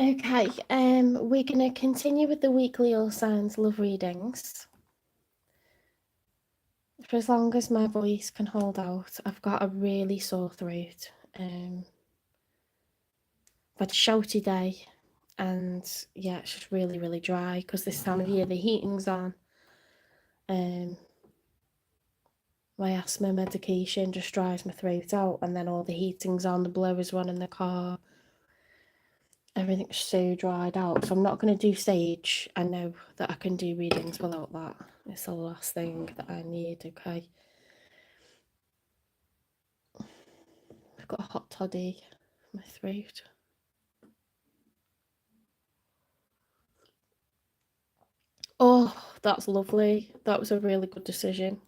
Okay, we're going to continue with the weekly All Signs love readings. For as long as my voice can hold out, I've got a really sore throat. I've had a shouty day, and yeah, it's just really, really dry because this time of year the heating's on. My asthma medication just dries my throat out, and then all the heating's on, the blower's running in the car. Everything's so dried out, so I'm not going to do sage. I know that I can do readings without that. It's the last thing that I need, okay? I've got a hot toddy in my throat. Oh, that's lovely. That was a really good decision.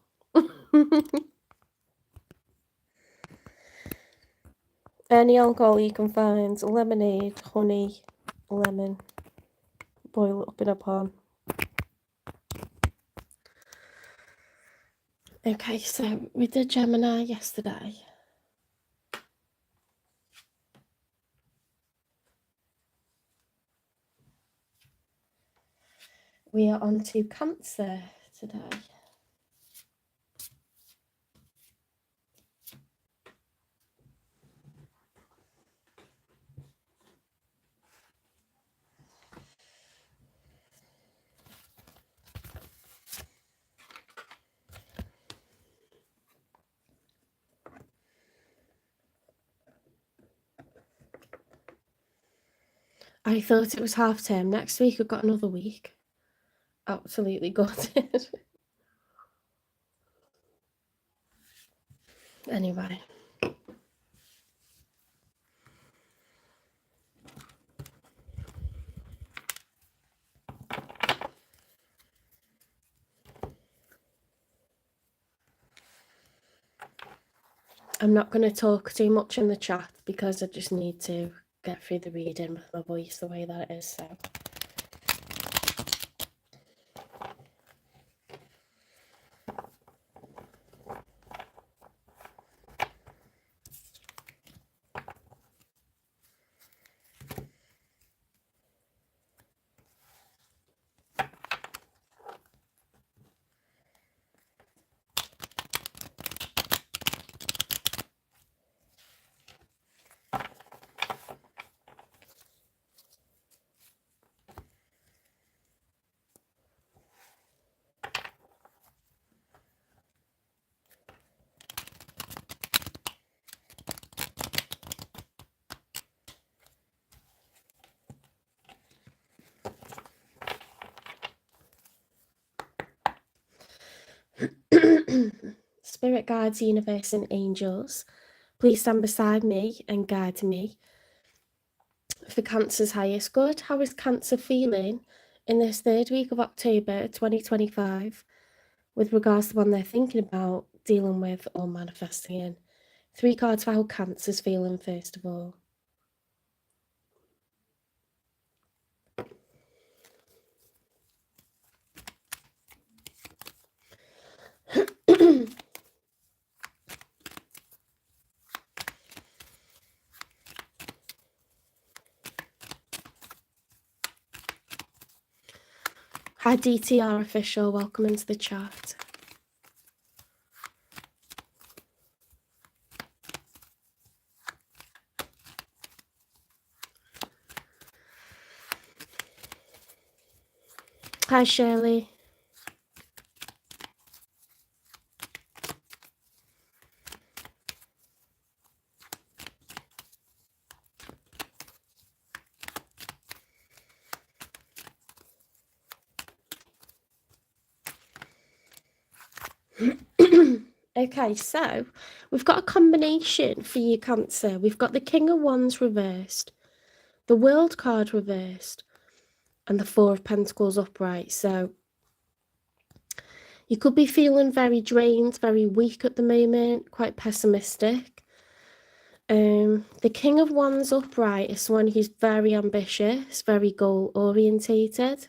Any alcohol you can find, lemonade, honey, lemon, boil it up in a pan. Okay, so we did Gemini yesterday. We are on to Cancer today. I thought it was half term. Next week I've got another week. Absolutely gutted. Anyway. I'm not going to talk too much in the chat because I just need to get through the reading with my voice the way that it is, so. Spirit guides, universe and angels, please stand beside me and guide me for Cancer's highest good. How is Cancer feeling in this third week of October 2025 with regards to one they're thinking about, dealing with or manifesting in? 3 cards for how Cancer's feeling first of all. Hi DTR official, welcome into the chat. Hi Shirley. Okay, so we've got a combination for you, Cancer. We've got the King of Wands reversed, the World card reversed, and the 4 of Pentacles upright. So you could be feeling very drained, very weak at the moment, quite pessimistic. The King of Wands upright is someone who's very ambitious, very goal orientated.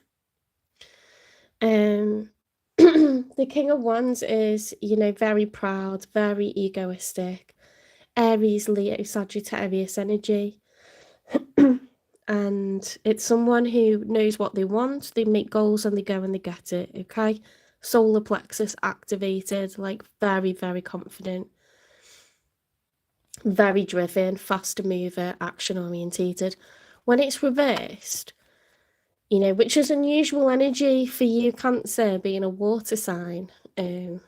The King of Wands is, you know, very proud, very egoistic, Aries, Leo, Sagittarius energy. and it's someone who knows what they want, they make goals and they go and they get it, okay? Solar plexus activated, like very, very confident, very driven, faster mover, action orientated. When it's reversed, you know, which is unusual energy for you, Cancer, being a water sign, to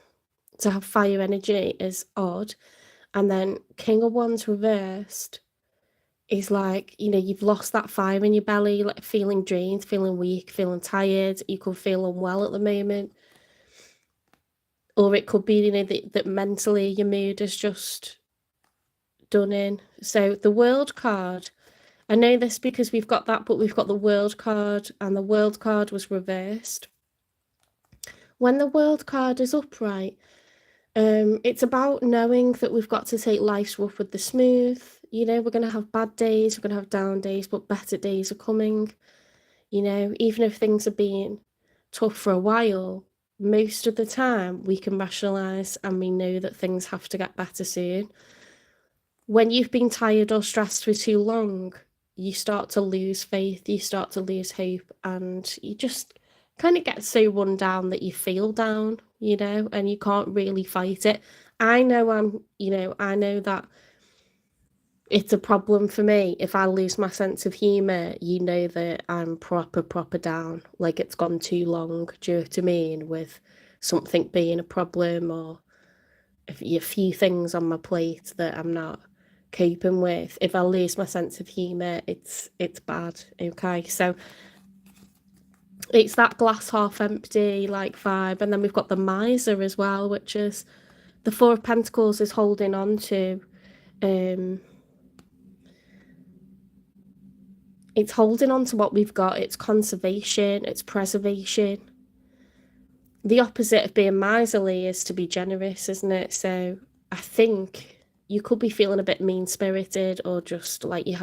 have fire energy is odd. And then King of Wands reversed is like, you know, you've lost that fire in your belly, like feeling drained, feeling weak, feeling tired. You could feel unwell at the moment. Or it could be, you know, that mentally your mood is just done in. So the World card, I know this because we've got that, but we've got the World card, and the World card was reversed. When the World card is upright, it's about knowing that we've got to take life's rough with the smooth. You know, we're going to have bad days, we're going to have down days, but better days are coming. You know, even if things are being tough for a while, most of the time we can rationalize and we know that things have to get better soon. When you've been tired or stressed for too long, you start to lose faith, you start to lose hope, and you just kind of get so run down that you feel down, you know, and you can't really fight it. I know I know that it's a problem for me. If I lose my sense of humour, you know that I'm proper down. Like it's gone too long, do you know what I mean? With something being a problem or a few things on my plate that I'm not coping with. If I lose my sense of humour, it's bad. Okay. So it's that glass half empty like vibe. And then we've got the miser as well, which is the Four of Pentacles is holding on to it's holding on to what we've got. It's conservation, it's preservation. The opposite of being miserly is to be generous, isn't it? So I think you could be feeling a bit mean-spirited or just like you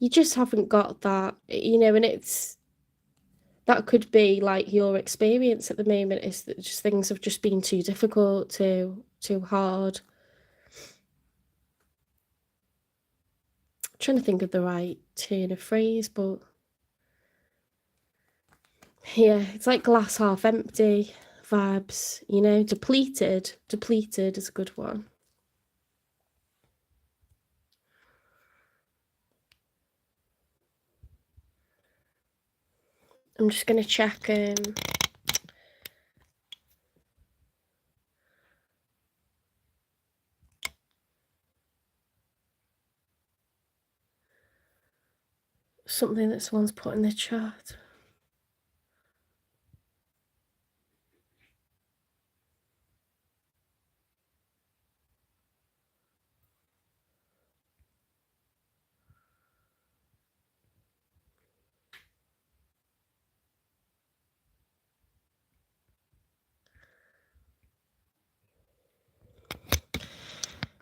just haven't got that, you know, and that could be like your experience at the moment is that just things have just been too difficult, too hard. I'm trying to think of the right turn of phrase, but yeah, it's like glass half empty vibes, you know, depleted. Depleted is a good one. I'm just going to check something that someone's put in the chat.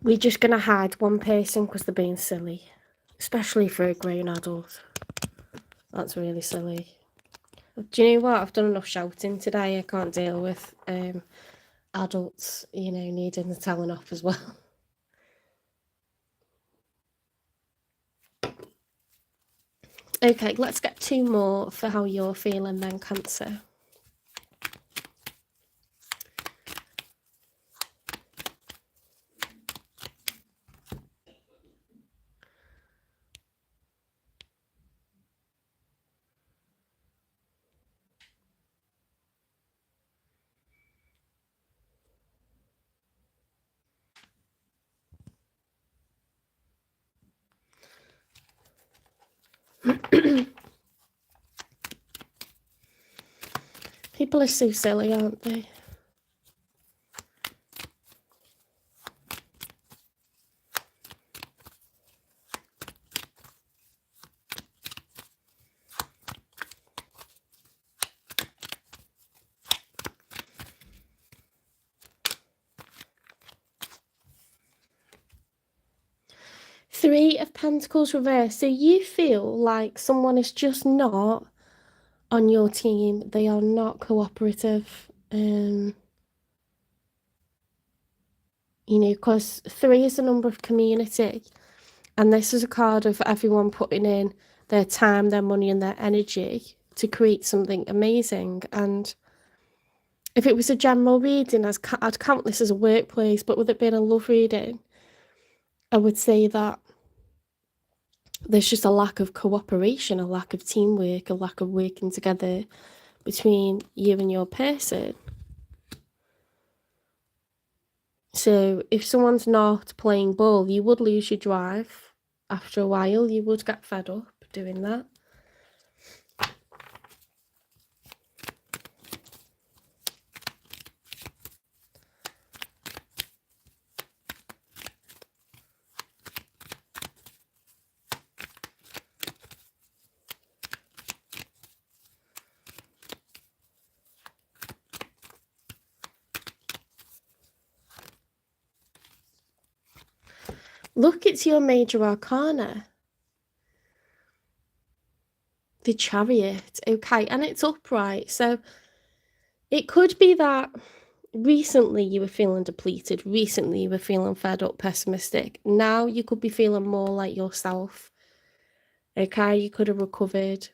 We're just going to hide one person because they're being silly, especially for a grown adult. That's really silly. Do you know what? I've done enough shouting today. I can't deal with adults, you know, needing the telling off as well. Okay, let's get two more for how you're feeling then, Cancer. People are so silly, aren't they? Three of Pentacles reversed. So you feel like someone is just not on your team. They are not cooperative. You know, because 3 is a number of community, and this is a card of everyone putting in their time, their money, and their energy to create something amazing. And if it was a general reading, I'd count this as a workplace, but with it being a love reading, I would say that there's just a lack of cooperation, a lack of teamwork, a lack of working together between you and your person. So if someone's not playing ball, you would lose your drive after a while. You would get fed up doing that. Look, it's your major arcana. The Chariot, okay, and it's upright. So it could be that recently you were feeling depleted, recently you were feeling fed up, pessimistic. Now you could be feeling more like yourself, okay? You could have recovered.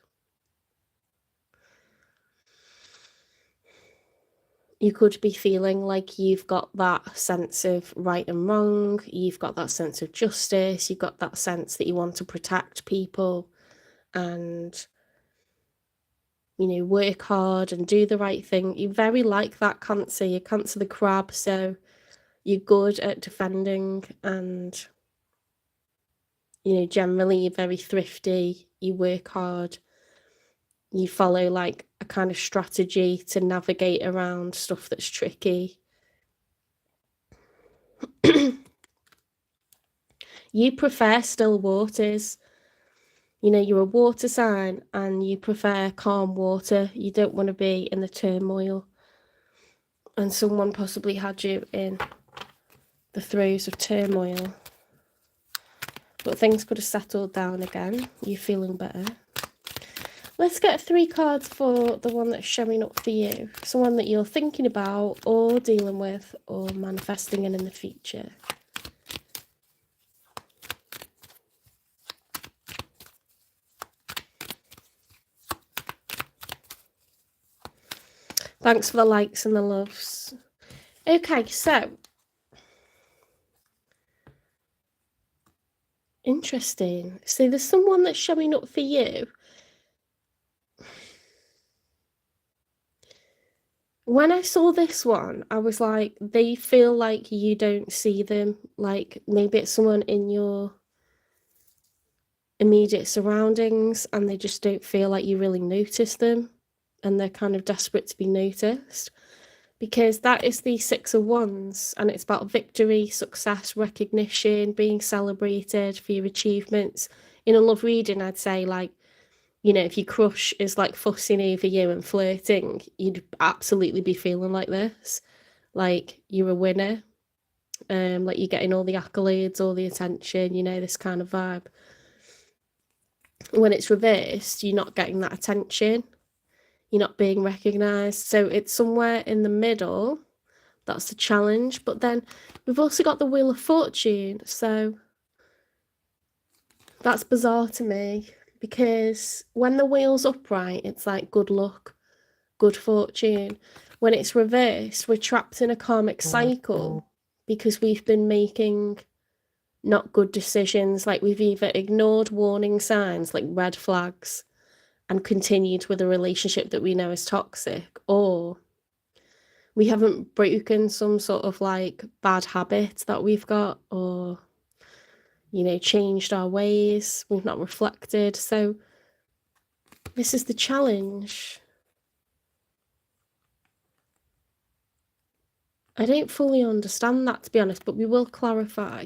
You could be feeling like you've got that sense of right and wrong, you've got that sense of justice, you've got that sense that you want to protect people and, you know, work hard and do the right thing. You're very like that, Cancer. You're Cancer the Crab, so you're good at defending and, you know, generally you're very thrifty, you work hard, you follow like a kind of strategy to navigate around stuff that's tricky. You prefer still waters. You know, you're a water sign and you prefer calm water. You don't want to be in the turmoil. And someone possibly had you in the throes of turmoil. But things could have settled down again. You're feeling better. Let's get 3 cards for the one that's showing up for you. Someone that you're thinking about or dealing with or manifesting in the future. Thanks for the likes and the loves. Okay, so interesting. So there's someone that's showing up for you. When I saw this one, I was like, they feel like you don't see them. Like maybe it's someone in your immediate surroundings and they just don't feel like you really notice them and they're kind of desperate to be noticed, because that is the 6 of Wands and it's about victory, success, recognition, being celebrated for your achievements. In a love reading, I'd say, like, you know, if your crush is like fussing over you and flirting, you'd absolutely be feeling like this, like you're a winner, like you're getting all the accolades, all the attention, you know, this kind of vibe. When it's reversed, you're not getting that attention, you're not being recognized. So it's somewhere in the middle. That's the challenge. But then we've also got the Wheel of Fortune. So that's bizarre to me, because when the wheel's upright, it's like good luck, good fortune. When it's reversed, we're trapped in a karmic cycle because we've been making not good decisions. Like we've either ignored warning signs like red flags and continued with a relationship that we know is toxic, or we haven't broken some sort of like bad habit that we've got, or, you know, changed our ways. We've not reflected. So this is the challenge. I don't fully understand that, to be honest, but we will clarify.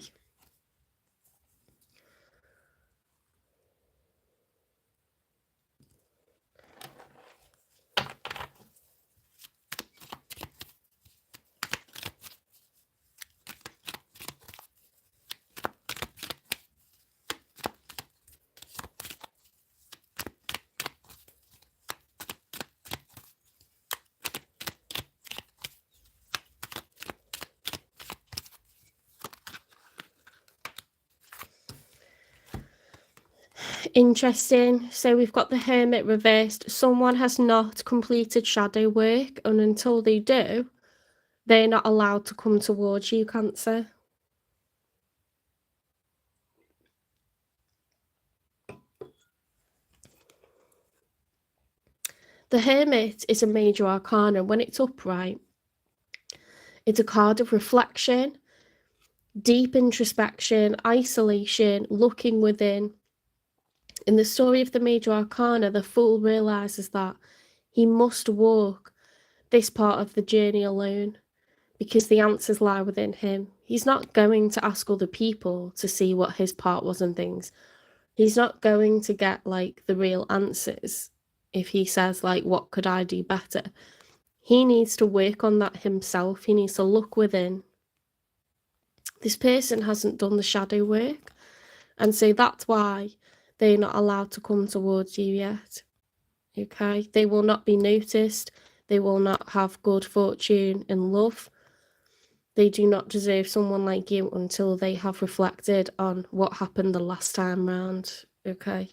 Interesting. So we've got the Hermit reversed. Someone has not completed shadow work, and until they do, they're not allowed to come towards you, Cancer. The Hermit is a major arcana. When it's upright, it's a card of reflection, deep introspection, isolation, looking within. In the story of the major arcana, the Fool realizes that he must walk this part of the journey alone because the answers lie within him. He's not going to ask other people to see what his part was and things. He's not going to get like the real answers if he says like, what could I do better? He needs to work on that himself. He needs to look within. This person hasn't done the shadow work, and so that's why they're not allowed to come towards you yet. Okay, they will not be noticed. They will not have good fortune in love. They do not deserve someone like you until they have reflected on what happened the last time round. Okay.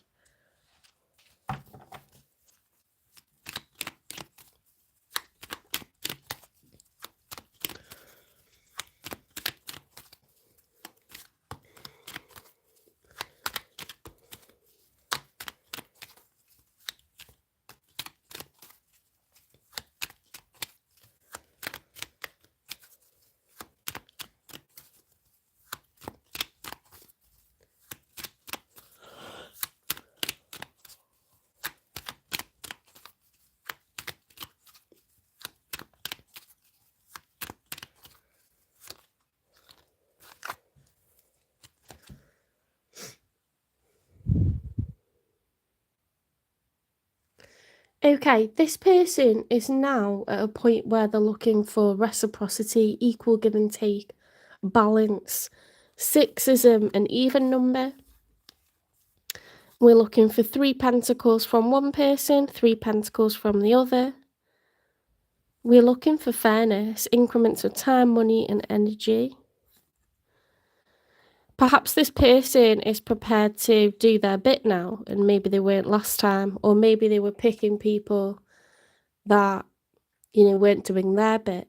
Okay, this person is now at a point where they're looking for reciprocity, equal give and take, balance. 6 is an even number. We're looking for 3 pentacles from one person, 3 pentacles from the other. We're looking for fairness, increments of time, money, and energy. Perhaps this person is prepared to do their bit now, and maybe they weren't last time, or maybe they were picking people that, weren't doing their bit.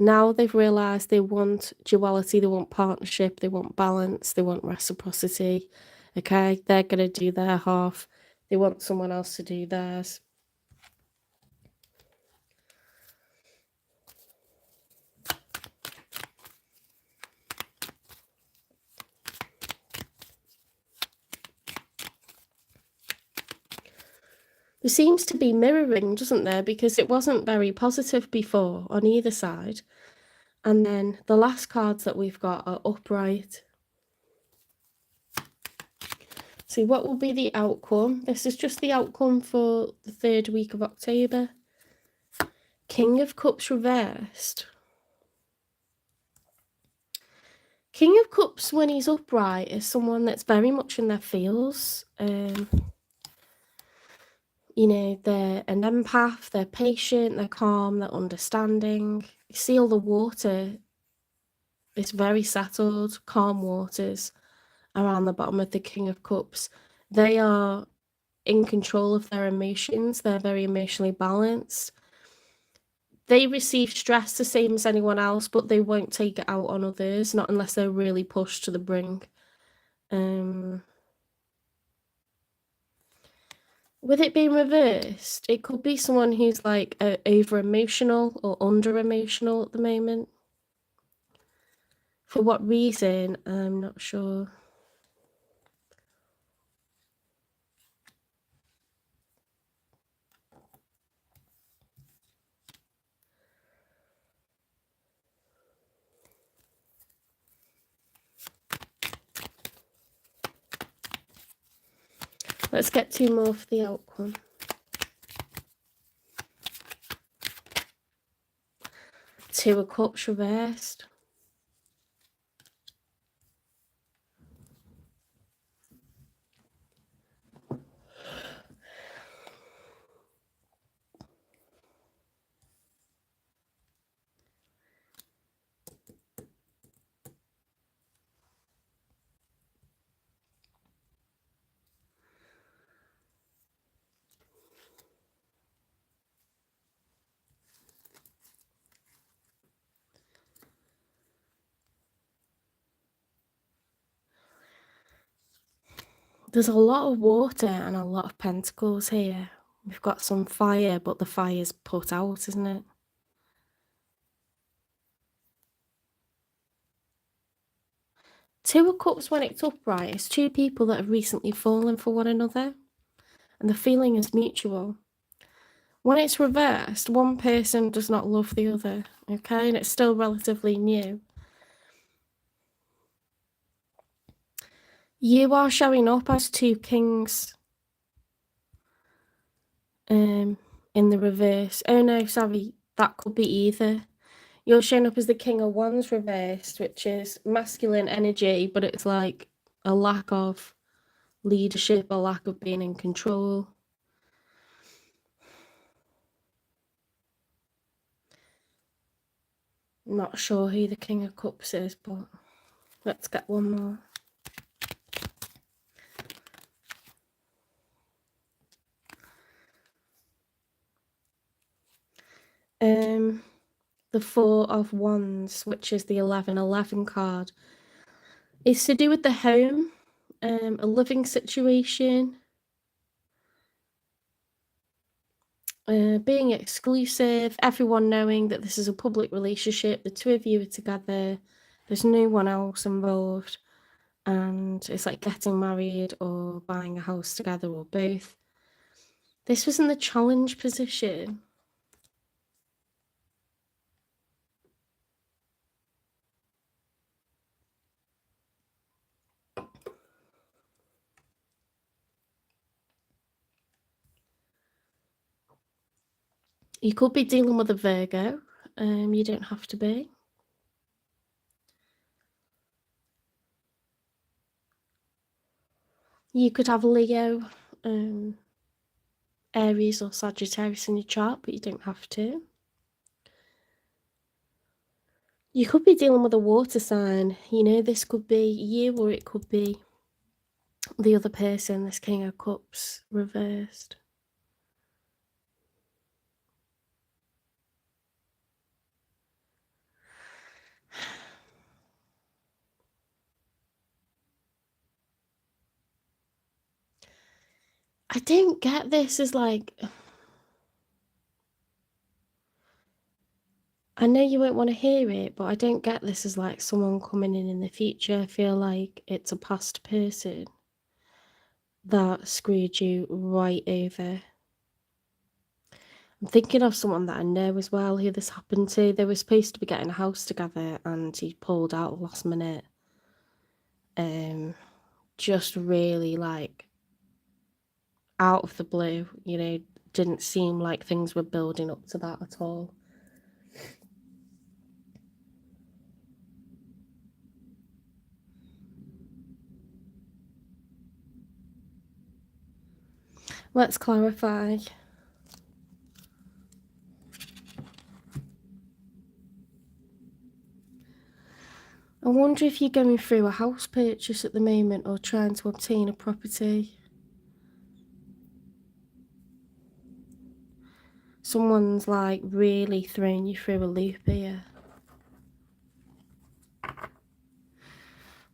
Now they've realised they want duality, they want partnership, they want balance, they want reciprocity. Okay, they're going to do their half. They want someone else to do theirs. There seems to be mirroring, doesn't there? Because it wasn't very positive before on either side. And then the last cards that we've got are upright. See, what will be the outcome? This is just the outcome for the 3rd week of October. King of Cups reversed. King of Cups, when he's upright, is someone that's very much in their feels. They're an empath, they're patient, they're calm, they're understanding. You see all the water, it's very settled, calm waters around the bottom of the King of Cups. They are in control of their emotions, they're very emotionally balanced. They receive stress the same as anyone else, but they won't take it out on others, not unless they're really pushed to the brink. With it being reversed, it could be someone who's like over-emotional or under-emotional at the moment. For what reason, I'm not sure. Let's get 2 more for the outcome. Two of Cups reversed. There's a lot of water and a lot of pentacles here. We've got some fire, but the fire's put out, isn't it? Two of Cups, when it's upright, it's two people that have recently fallen for one another, and the feeling is mutual. When it's reversed, one person does not love the other, okay? And it's still relatively new. You are showing up as two kings. In the reverse. Oh no, sorry, that could be either. You're showing up as the King of Wands reversed, which is masculine energy, but it's like a lack of leadership, a lack of being in control. I'm not sure who the King of Cups is, but let's get one more. The Four of Wands, which is the 1111 card, is to do with the home, a living situation, being exclusive, everyone knowing that this is a public relationship, the two of you are together, there's no one else involved, and it's like getting married or buying a house together or both. This was in the challenge position. You could be dealing with a Virgo, you don't have to be. You could have Leo, Aries or Sagittarius in your chart, but you don't have to. You could be dealing with a water sign. You know, this could be you or it could be the other person, this King of Cups reversed. I don't get this as like, I know you won't want to hear it, but I don't get this as like someone coming in the future. I feel like it's a past person that screwed you right over. I'm thinking of someone that I know as well who this happened to. They were supposed to be getting a house together and he pulled out last minute. Just really like out of the blue, you know, didn't seem like things were building up to that at all. Let's clarify. I wonder if you're going through a house purchase at the moment or trying to obtain a property. Someone's like really throwing you through a loop here.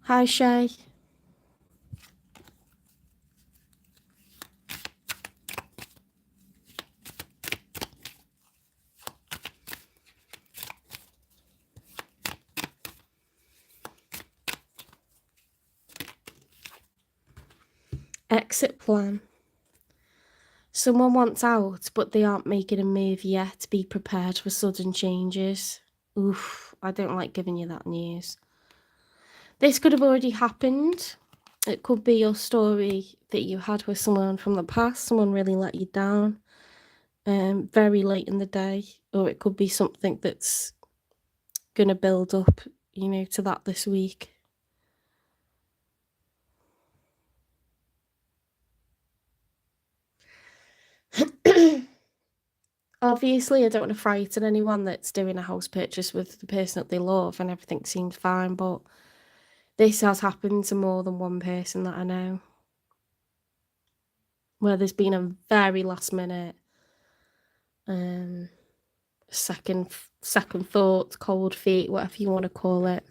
Hi, Shay. Exit plan. Someone wants out, but they aren't making a move yet. Be prepared for sudden changes. Oof, I don't like giving you that news. This could have already happened. It could be your story that you had with someone from the past. Someone really let you down very late in the day. Or it could be something that's going to build up, you know, to that this week. Obviously, I don't want to frighten anyone that's doing a house purchase with the person that they love and everything seems fine, but this has happened to more than one person that I know, where there's been a very last minute second thoughts, cold feet, whatever you want to call it.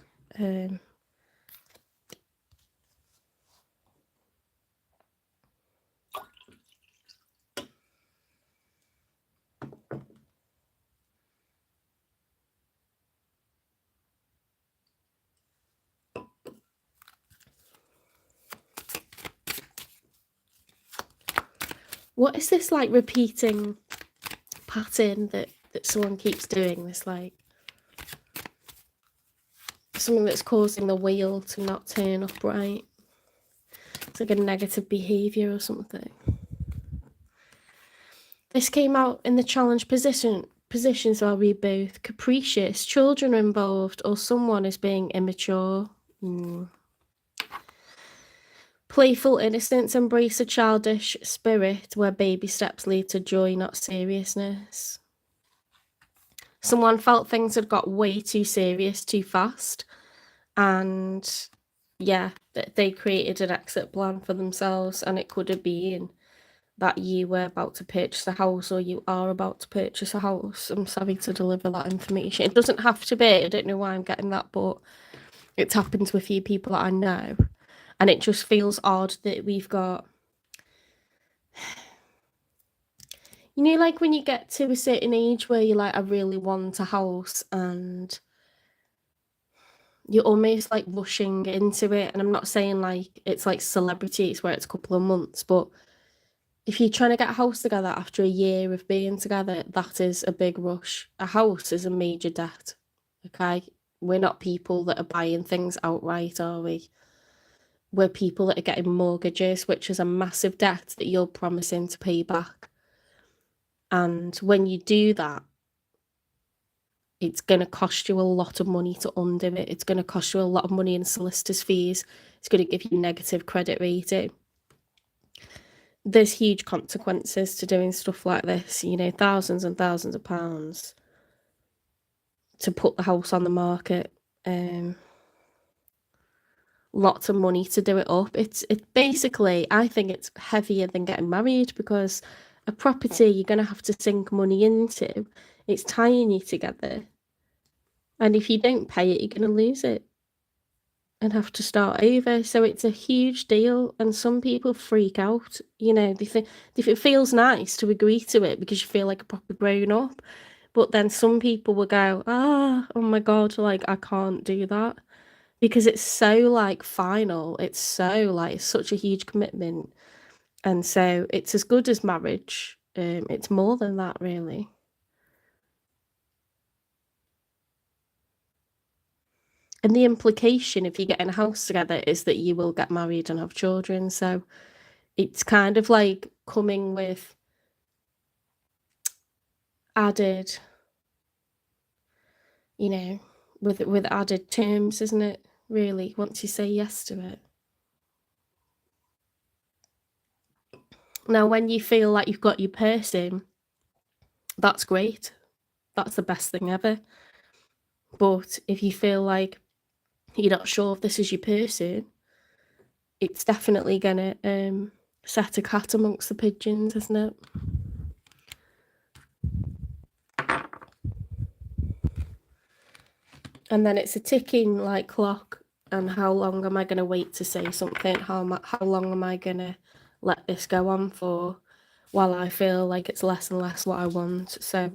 What is this like repeating pattern that someone keeps doing? This like something that's causing the wheel to not turn upright. It's like a negative behavior or something. This came out in the challenge position, so I'll read both. Capricious, children are involved, or someone is being immature. Playful innocence, embrace a childish spirit where baby steps lead to joy, not seriousness. Someone felt things had got way too serious too fast, and yeah, they created an exit plan for themselves, and it could have been that you were about to purchase a house or you are about to purchase a house. I'm sorry to deliver that information. It doesn't have to be. I don't know why I'm getting that, but it's happened to a few people that I know. And it just feels odd that we've got, you know, like when you get to a certain age where you're like, I really want a house, and you're almost like rushing into it. And I'm not saying like it's like celebrities where it's a couple of months, but if you're trying to get a house together after a year of being together, that is a big rush. A house is a major debt, okay? We're not people that are buying things outright, are we? We're people that are getting mortgages, which is a massive debt that you're promising to pay back. And when you do that, it's going to cost you a lot of money to undo it. It's going to cost you a lot of money in solicitors' fees. It's going to give you negative credit rating. There's huge consequences to doing stuff like this, you know, thousands and thousands of pounds to put the house on the market. Lots of money to do it up. It's basically, I think it's heavier than getting married, because a property you're going to have to sink money into. It's tying you together. And if you don't pay it, you're going to lose it and have to start over. So it's a huge deal. And some people freak out. You know, they think if it feels nice to agree to it because you feel like a proper grown up. But then some people will go, oh my God, like I can't do that. Because it's so like final. It's so like such a huge commitment. And so it's as good as marriage. It's more than that, really. And the implication, if you get in a house together, is that you will get married and have children. So it's kind of like coming with added, you know, with added terms, isn't it? Really, once you say yes to it. Now, when you feel like you've got your person, that's great. That's the best thing ever. But if you feel like you're not sure if this is your person, it's definitely gonna set a cat amongst the pigeons, isn't it? And then it's a ticking like clock. And how long am I going to wait to say something? How long am I going to let this go on for, while I feel like it's less and less what I want? So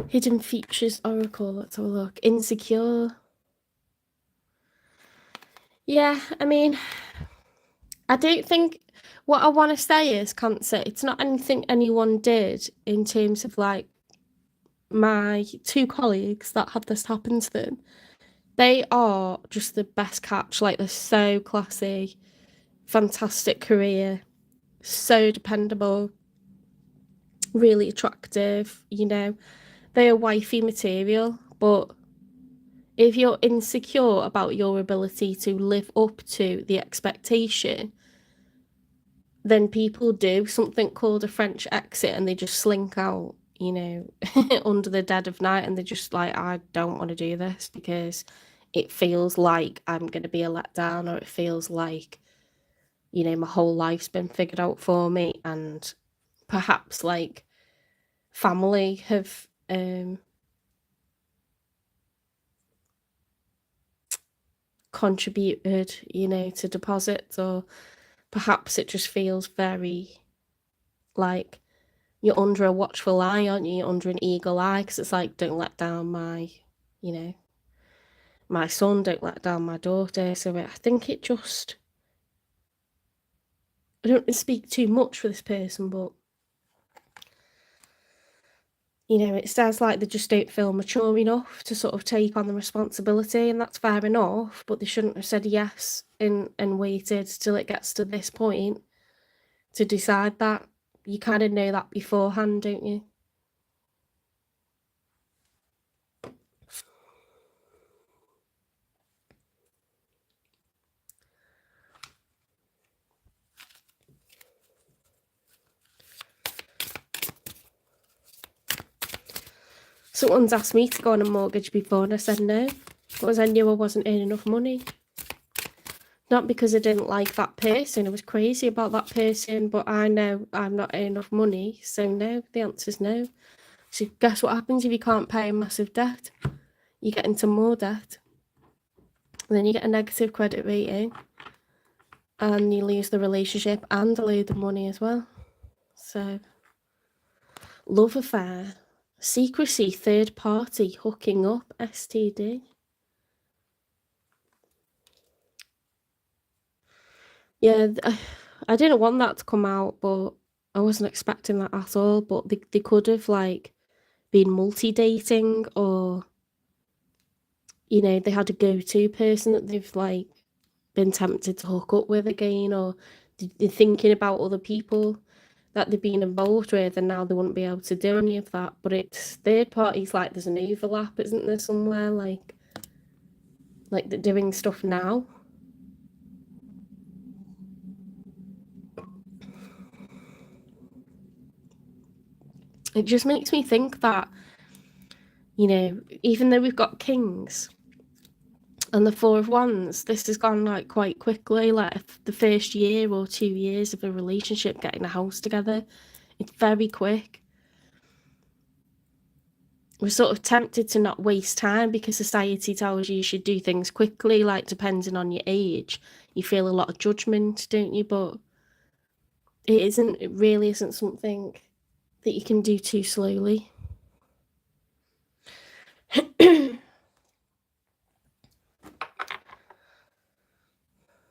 Hidden Features Oracle, let's have a look. Insecure. Yeah, I mean, I don't think, what I want to say is, Cancer, it's not anything anyone did in terms of like my two colleagues that had this happen to them. They are just the best catch. Like, they're so classy, fantastic career, so dependable, really attractive, you know. They are wifey material, but if you're insecure about your ability to live up to the expectation, then people do something called a French exit and they just slink out, you know, under the dead of night, and they're just like, I don't want to do this because it feels like I'm going to be a letdown, or it feels like, you know, my whole life's been figured out for me, and perhaps like family have contributed, you know, to deposits, or perhaps it just feels very like you're under a watchful eye, aren't you? You're under an eagle eye, because it's like, don't let down my, you know, my son, don't let down my daughter. So I think it just, I don't speak too much for this person, but, you know, it sounds like they just don't feel mature enough to sort of take on the responsibility, and that's fair enough, but they shouldn't have said yes and waited till it gets to this point to decide that. You kind of know that beforehand, don't you? Someone's asked me to go on a mortgage before and I said no, because I knew I wasn't earning enough money. Not because I didn't like that person, I was crazy about that person, but I know I'm not earning enough money, so no, the answer's no. So guess what happens if you can't pay a massive debt? You get into more debt, and then you get a negative credit rating, and you lose the relationship and a load of money as well. So, love affair, secrecy, third party, hooking up, STD. Yeah, I didn't want that to come out, but I wasn't expecting that at all. But they could have like been multi-dating, or, you know, they had a go-to person that they've like been tempted to hook up with again, or they're thinking about other people that they've been involved with, and now they wouldn't be able to do any of that. But it's third parties, like there's an overlap, isn't there, somewhere, like they're doing stuff now. It just makes me think that, you know, even though we've got kings and the Four of Wands, this has gone like quite quickly. Like the first year or 2 years of a relationship, getting a house together, it's very quick. We're sort of tempted to not waste time because society tells you should do things quickly, like depending on your age. You feel a lot of judgment, don't you? But it really isn't something that you can do too slowly.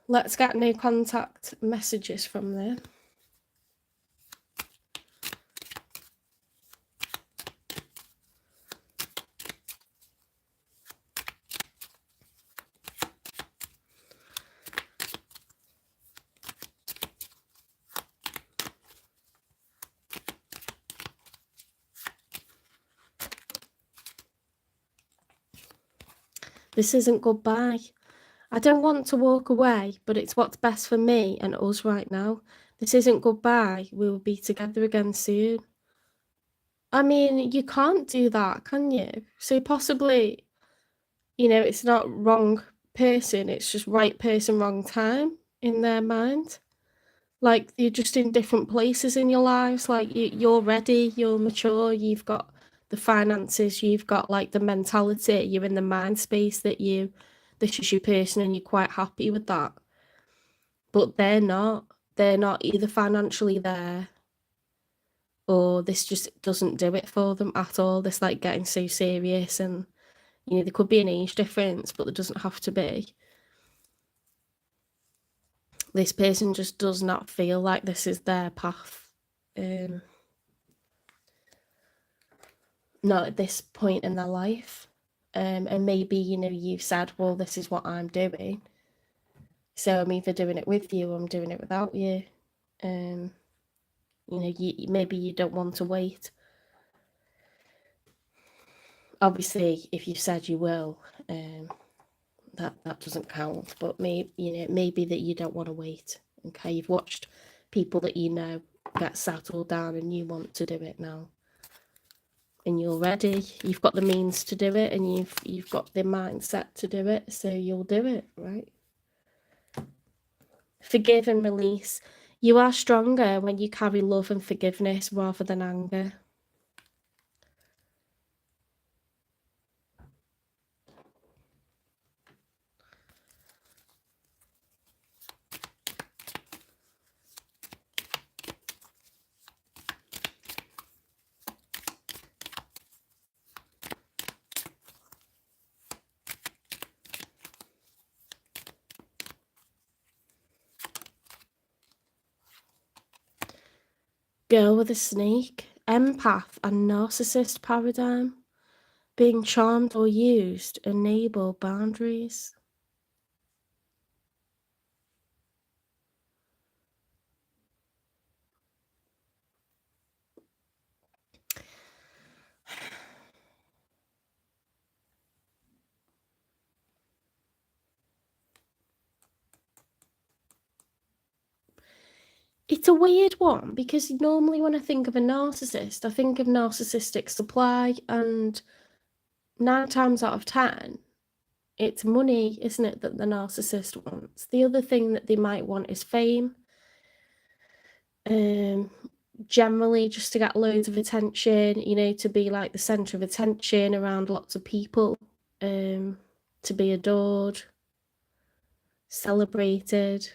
Let's get no contact messages from there. This isn't goodbye. I don't want to walk away, but it's what's best for me and us right now. This isn't goodbye. We will be together again soon. I mean, you can't do that, can you? So possibly, you know, it's not wrong person, it's just right person, wrong time in their mind. Like, you're just in different places in your lives. Like, you're ready, you're mature, you've got the finances, you've got like the mentality, you're in the mind space that this is your person and you're quite happy with that. But they're not. They're not either financially there, or this just doesn't do it for them at all. This like getting so serious, and you know, there could be an age difference, but there doesn't have to be. This person just does not feel like this is their path. Not at this point in their life. And maybe, you know, you've said, well, this is what I'm doing. So I'm either doing it with you or I'm doing it without you. You know, maybe you don't want to wait. Obviously, if you said you will, that doesn't count. But maybe, you know, maybe that you don't want to wait. Okay, you've watched people that you know get settled down, and you want to do it now. And you're ready. You've got the means to do it, and you've got the mindset to do it. So you'll do it, right? Forgive and release. You are stronger when you carry love and forgiveness rather than anger. Girl with a snake. Empath and narcissist paradigm. Being charmed or used. Enable boundaries. It's a weird one because normally when I think of a narcissist, I think of narcissistic supply, and 9 times out of 10, it's money, isn't it, that the narcissist wants. The other thing that they might want is fame. Generally just to get loads of attention, you know, to be like the centre of attention around lots of people, to be adored, celebrated.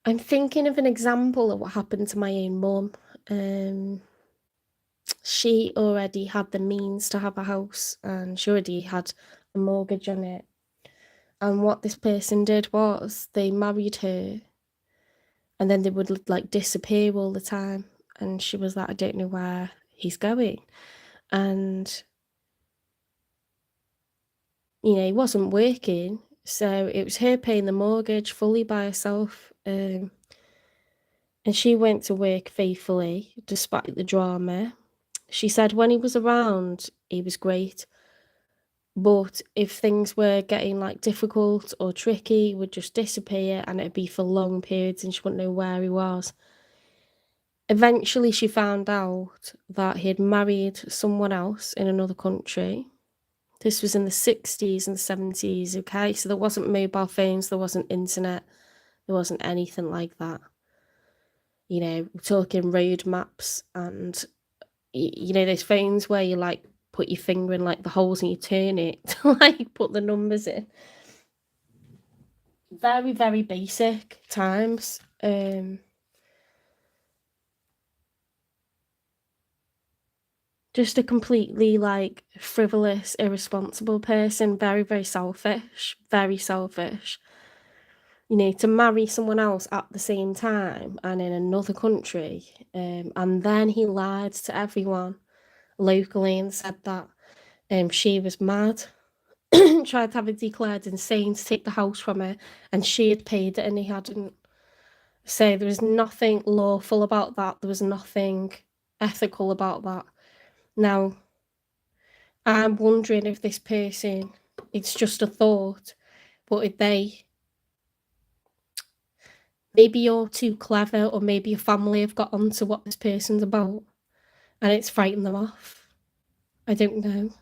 I'm thinking of an example of what happened to my own mum. She already had the means to have a house, and she already had a mortgage on it. And what this person did was they married her, and then they would like disappear all the time. And she was like, I don't know where he's going. And, you know, he wasn't working. So it was her paying the mortgage fully by herself. And she went to work faithfully despite the drama. She said when he was around, he was great. But if things were getting like difficult or tricky, he would just disappear, and it'd be for long periods and she wouldn't know where he was. Eventually she found out that he had married someone else in another country. This was in the 60s and 70s, okay? So there wasn't mobile phones, there wasn't internet, there wasn't anything like that. You know, we're talking road maps and, you know, those phones where you like put your finger in like the holes and you turn it to like put the numbers in. Very, very basic times. Just a completely like frivolous, irresponsible person, very, very selfish, very selfish. You know, to marry someone else at the same time and in another country. And then he lied to everyone locally and said that she was mad, tried to have it declared insane to take the house from her, and she had paid it and he hadn't. So there was nothing lawful about that. There was nothing ethical about that. Now, I'm wondering if this person, it's just a thought, but if maybe you're too clever, or maybe your family have got onto what this person's about and it's frightened them off. I don't know.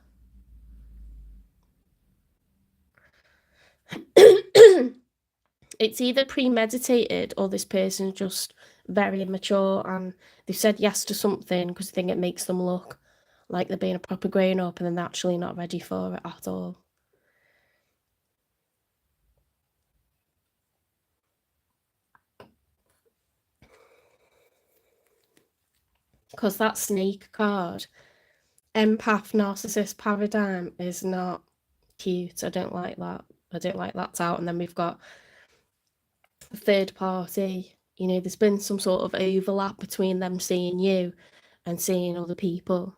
It's either premeditated or this person's just very immature and they've said yes to something because they think it makes them look like they're being a proper grown up, and then they're actually not ready for it at all. Because that snake card, empath narcissist paradigm, is not cute. I don't like that. I don't like that's out. And then we've got a third party. You know, there's been some sort of overlap between them seeing you and seeing other people.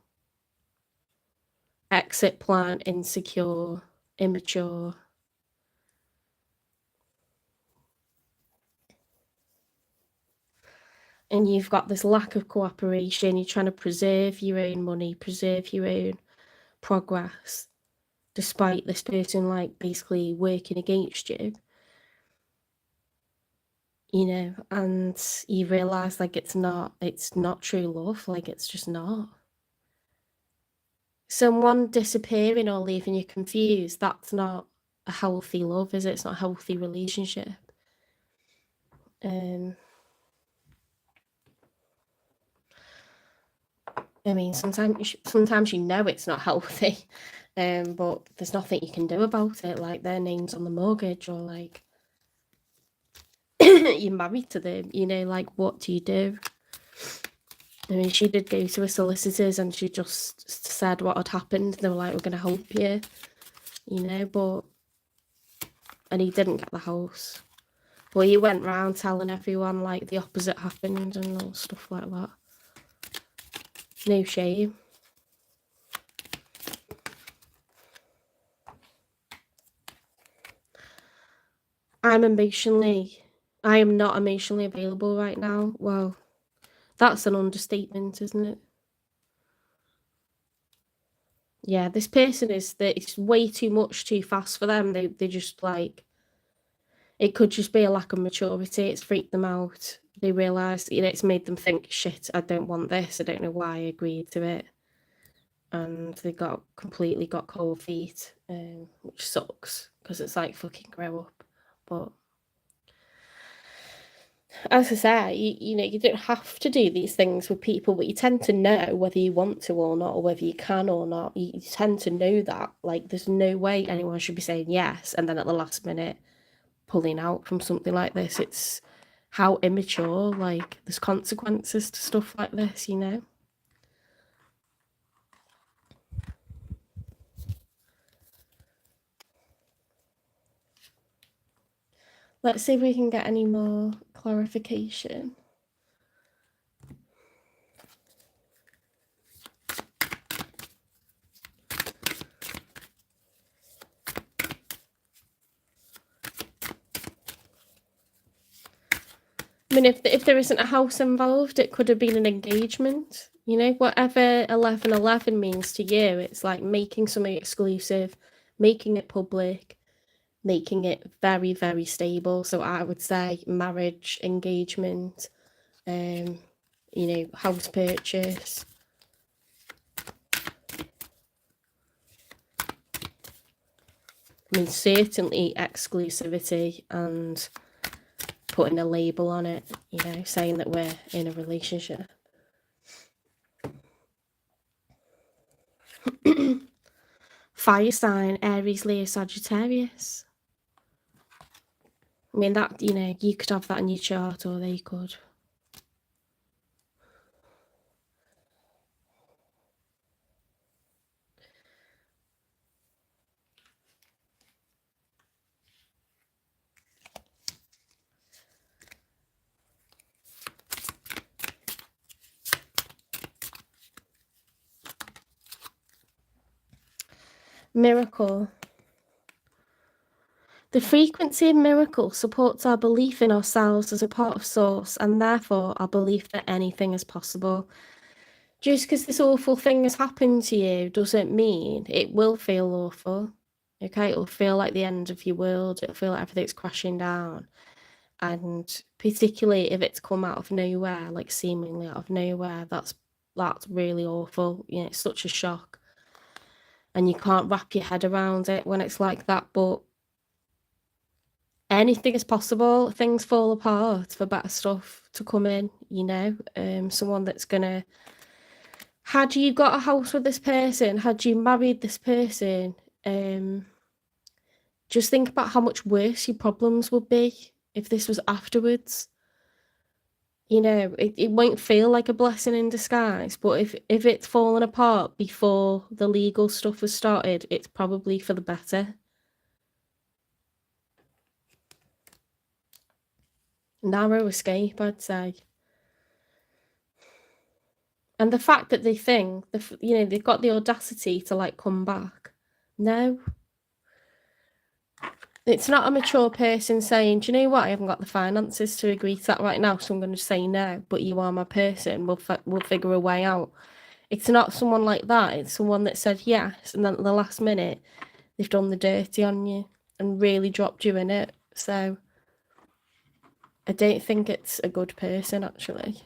Exit plan, insecure, immature. And you've got this lack of cooperation. You're trying to preserve your own money, preserve your own progress, despite this person like basically working against you. You know, and you realize like it's not true love, like it's just not. Someone disappearing or leaving you confused, that's not a healthy love, is it? It's not a healthy relationship. I mean, sometimes you know it's not healthy, but there's nothing you can do about it. Like their name's on the mortgage, or like you're married to them. You know, like what do you do? I mean, she did go to her solicitors and she just said what had happened. They were like, we're going to help you, you know, but... And he didn't get the house. But he went round telling everyone, like, the opposite happened and all stuff like that. No shame. I am not emotionally available right now. Well, that's an understatement, isn't it? Yeah, this person it's way too much too fast for them. They just like, it could just be a lack of maturity. It's freaked them out. They realise, you know, it's made them think, shit, I don't want this. I don't know why I agreed to it. And they completely got cold feet, which sucks because it's like, fucking grow up. But as I say, you know, you don't have to do these things with people, but you tend to know whether you want to or not, or whether you can or not. You tend to know that. Like, there's no way anyone should be saying yes and then at the last minute pulling out from something like this. It's how immature. Like, there's consequences to stuff like this, you know. Let's see if we can get any more clarification. I mean, if there isn't a house involved, it could have been an engagement. You know, whatever 1111 means to you, it's like making something exclusive, making it public, making it very, very stable. So I would say marriage, engagement, you know, house purchase. I mean, certainly exclusivity and putting a label on it, you know, saying that we're in a relationship. Fire sign, Aries, Leo, Sagittarius. I mean, that, you know, you could have that in your chart or they could. Miracle. The frequency of miracles supports our belief in ourselves as a part of source and therefore our belief that anything is possible. Just because this awful thing has happened to you doesn't mean it will feel awful. Okay, it'll feel like the end of your world. It'll feel like everything's crashing down. And particularly if it's come out of nowhere, like seemingly out of nowhere, that's really awful. You know, it's such a shock. And you can't wrap your head around it when it's like that, but anything is possible. Things fall apart for better stuff to come in, you know. Someone that's gonna... Had you got a house with this person, had you married this person, just think about how much worse your problems would be if this was afterwards. You know, it won't feel like a blessing in disguise, but if it's fallen apart before the legal stuff was started, it's probably for the better. Narrow escape, I'd say. And the fact that they think, you know, they've got the audacity to, like, come back. No. It's not a mature person saying, do you know what, I haven't got the finances to agree to that right now, so I'm going to say no, but you are my person, we'll figure a way out. It's not someone like that. It's someone that said yes, and then at the last minute, they've done the dirty on you and really dropped you in it. So I don't think it's a good person, actually.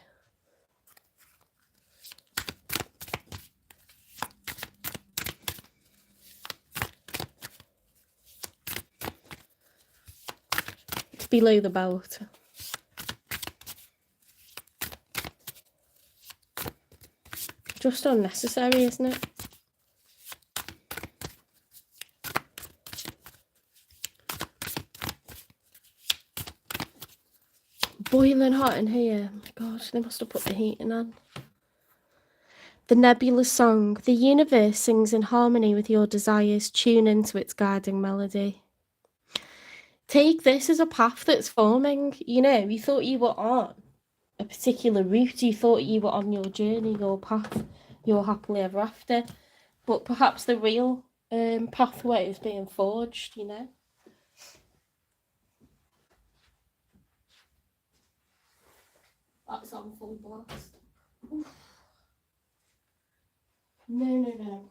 It's below the belt. Just unnecessary, isn't it? Boiling hot in here. God, they must have put the heating on. The nebulous song. The universe sings in harmony with your desires. Tune into its guiding melody. Take this as a path that's forming. You know, you thought you were on a particular route. You thought you were on your journey, your path, your happily ever after. But perhaps the real pathway is being forged, you know? That's on full blast. Oof. No.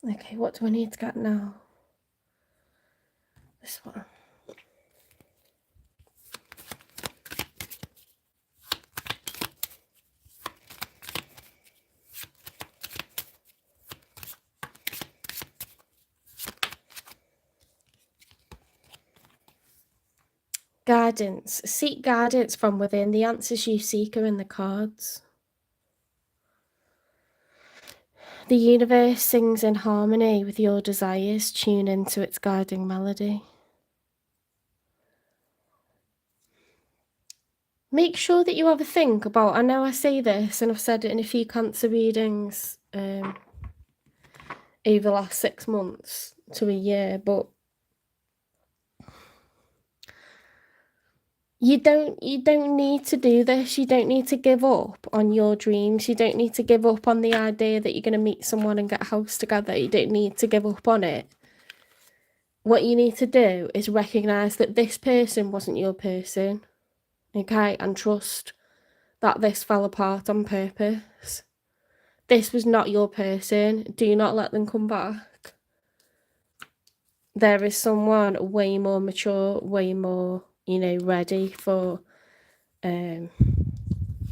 Okay, what do I need to get now? This one. Guidance. Seek guidance from within. The answers you seek are in the cards. The universe sings in harmony with your desires. Tune into its guiding melody. Make sure that you have a think about, I know I say this and I've said it in a few Cancer readings over the last 6 months to a year, but you don't need to do this. You don't need to give up on your dreams. You don't need to give up on the idea that you're going to meet someone and get a house together. You don't need to give up on it. What you need to do is recognise that this person wasn't your person, okay, and trust that this fell apart on purpose. This was not your person. Do not let them come back. There is someone way more mature, way more, you know, ready for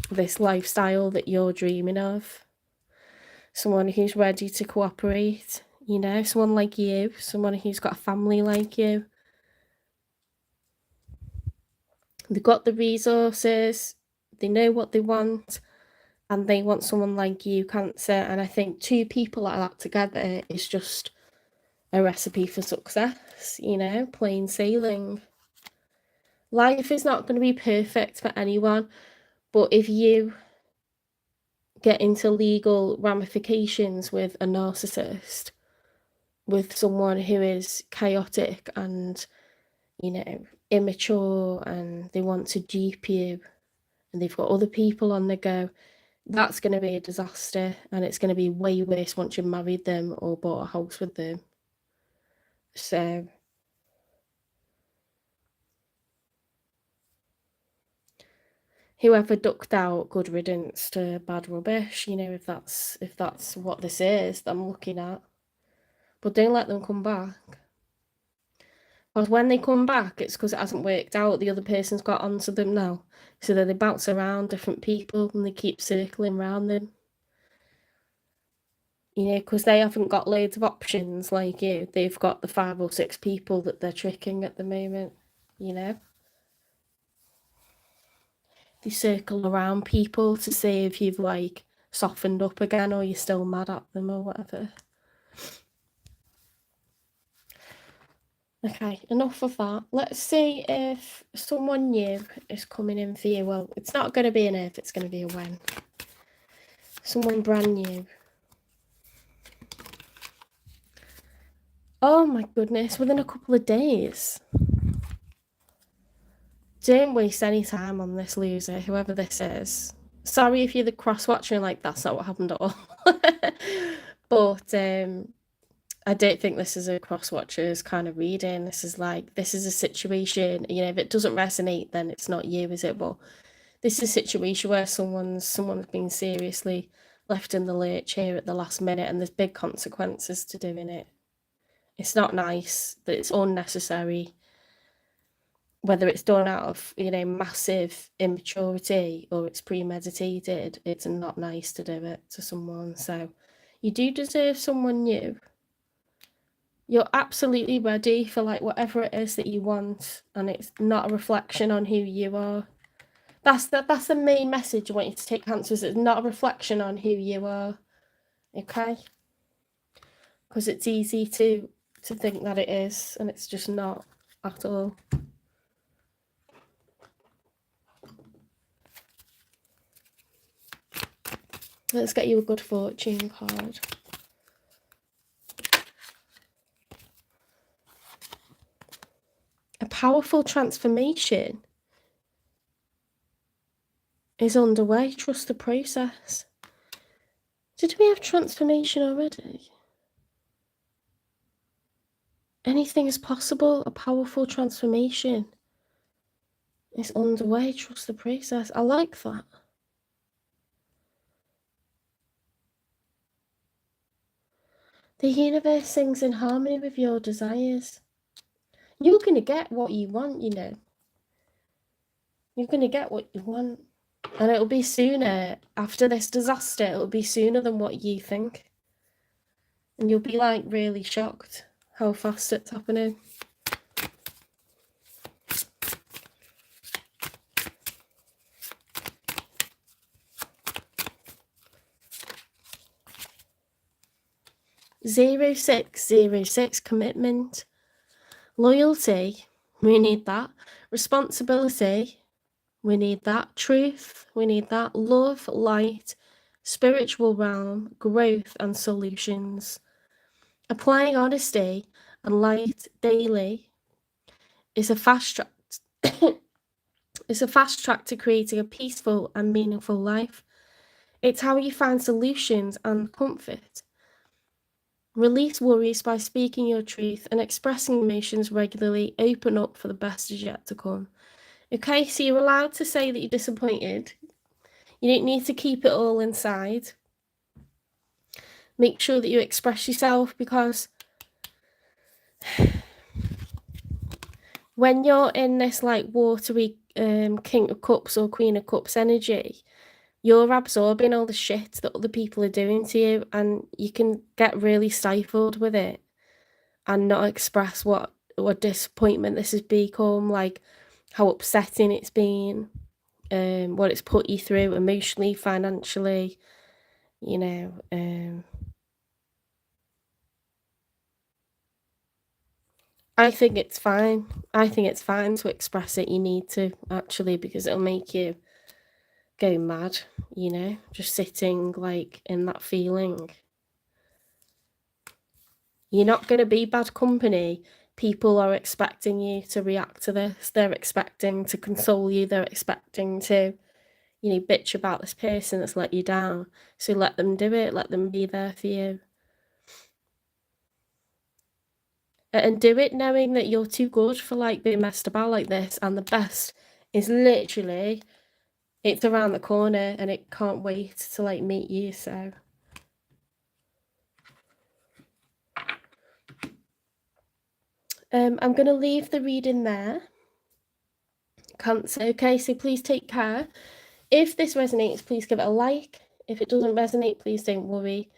this lifestyle that you're dreaming of. Someone who's ready to cooperate, you know, someone like you, someone who's got a family like you. They've got the resources, they know what they want, and they want someone like you, Cancer. And I think 2 people like that together is just a recipe for success, you know, plain sailing. Life is not going to be perfect for anyone, but if you get into legal ramifications with a narcissist, with someone who is chaotic and, you know, immature, and they want to dupe you, and they've got other people on the go, that's going to be a disaster, and it's going to be way worse once you've married them or bought a house with them. So whoever ducked out, good riddance to bad rubbish, you know, if that's what this is that I'm looking at. But don't let them come back. Because when they come back, it's because it hasn't worked out. The other person's got onto them now. So then they bounce around different people and they keep circling around them. You know, because they haven't got loads of options like you. They've got the 5 or 6 people that they're tricking at the moment, you know. They circle around people to see if you've, like, softened up again or you're still mad at them or whatever. Okay, enough of that. Let's see if someone new is coming in for you. Well, it's not going to be an if, it's going to be a when. Someone brand new. Oh my goodness, within a couple of days. Don't waste any time on this loser, whoever this is. Sorry if you're the cross-watcher and like, that's not what happened at all. But I don't think this is a cross-watcher's kind of reading. This is a situation, you know, if it doesn't resonate, then it's not you, is it? But this is a situation where someone's been seriously left in the lurch here at the last minute, and there's big consequences to doing it. It's not nice, that it's unnecessary. whether it's done out of, you know, massive immaturity or it's premeditated, it's not nice to do it to someone. So you do deserve someone new. You're absolutely ready for like whatever it is that you want, and it's not a reflection on who you are. That's the main message I want you to take, Cancers. It's not a reflection on who you are, okay? Because it's easy to think that it is, and it's just not at all. Let's get you a good fortune card. A powerful transformation is underway. Trust the process. Did we have transformation already? Anything is possible. A powerful transformation is underway. Trust the process. I like that. The universe sings in harmony with your desires. You're going to get what you want, you know. You're going to get what you want. And it'll be sooner. After this disaster, it'll be sooner than what you think. And you'll be like really shocked how fast it's happening. Zero 606 commitment. Loyalty, we need that. Responsibility, we need that. Truth, we need that. Love, light, spiritual realm, growth and solutions. Applying honesty and light daily is a fast track. It's a fast track to creating a peaceful and meaningful life. It's how you find solutions and comfort. Release worries by speaking your truth and expressing emotions regularly. Open up for the best is yet to come. Okay, so you're allowed to say that you're disappointed. You don't need to keep it all inside. Make sure that you express yourself, because when you're in this like watery King of Cups or Queen of Cups energy, you're absorbing all the shit that other people are doing to you, and you can get really stifled with it and not express what disappointment this has become, like how upsetting it's been, what it's put you through emotionally, financially, you know. I think it's fine. I think it's fine to express it. You need to, actually, because it'll make you go mad, you know, just sitting like in that feeling. You're not going to be bad company. People are expecting you to react to this. They're expecting to console you. They're expecting to, you know, bitch about this person that's let you down. So let them do it. Let them be there for you. And do it knowing that you're too good for like being messed about like this. And the best is literally, it's around the corner and it can't wait to like meet you. So I'm going to leave the reading there, Cancer. Okay, so please take care. If this resonates, please give it a like. If it doesn't resonate, please don't worry.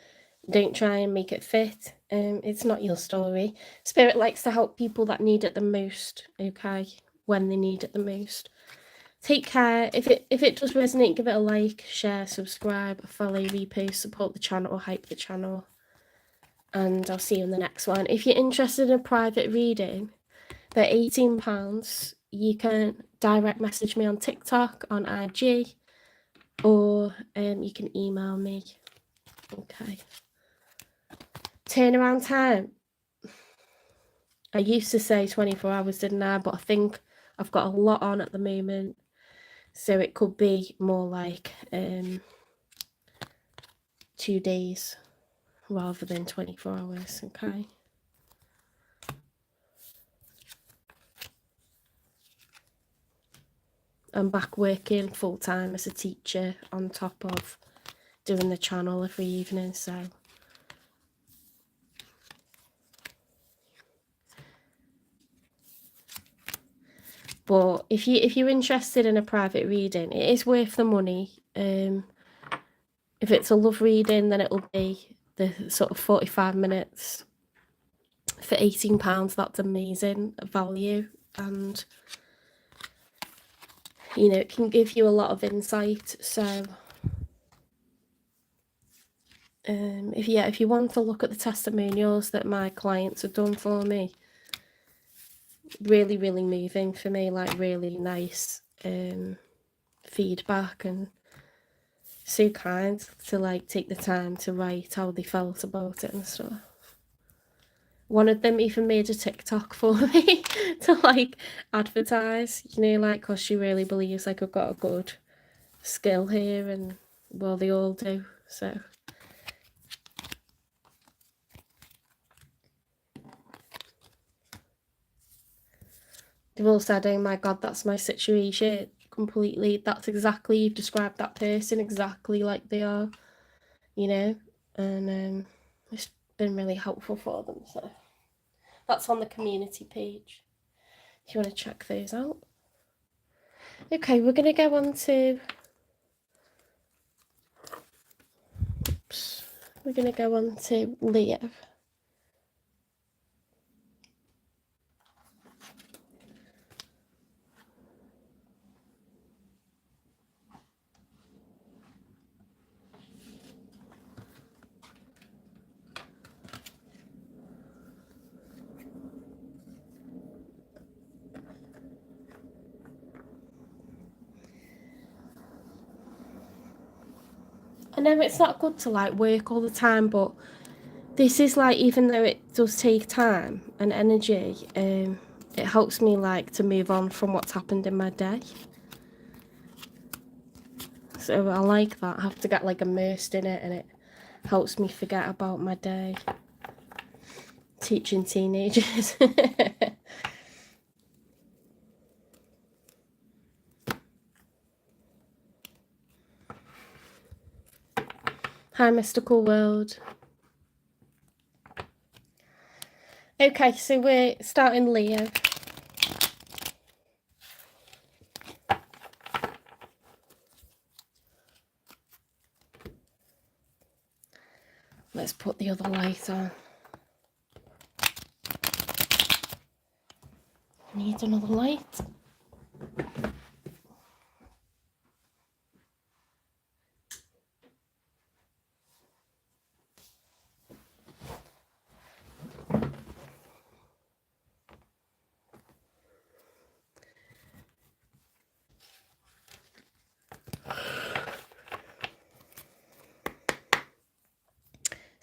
Don't try and make it fit. It's not your story. Spirit likes to help people that need it the most, okay, when they need it the most. Take care. If it does resonate, give it a like, share, subscribe, follow, repost, support the channel, hype the channel. And I'll see you in the next one. If you're interested in a private reading, they're £18. You can direct message me on TikTok, on IG, or you can email me. Okay. Turnaround time. I used to say 24 hours, didn't I? But I think I've got a lot on at the moment. So it could be more like 2 days rather than 24 hours, okay? I'm back working full-time as a teacher on top of doing the channel every evening, so... But if you're interested in a private reading, it is worth the money. If it's a love reading, then it'll be the sort of 45 minutes for £18. That's amazing value, and you know, it can give you a lot of insight. So if you want to look at the testimonials that my clients have done for me, really moving for me, like really nice feedback, and so kind to like take the time to write how they felt about it and stuff. One of them even made a TikTok for me to like advertise, you know, like, because she really believes like I've got a good skill here, and well, they all do. So they've all said, oh my god, that's my situation completely. That's exactly, you've described that person exactly like they are, you know, and it's been really helpful for them. So that's on the community page if you want to check those out. Okay, we're going to go on to, Leo. I know it's not good to like work all the time, but this is like, even though it does take time and energy, it helps me like to move on from what's happened in my day. So I like that. I have to get like immersed in it, and it helps me forget about my day. Teaching teenagers. Hi, mystical world. Okay, so we're starting Leo. Let's put the other light on. Need another light.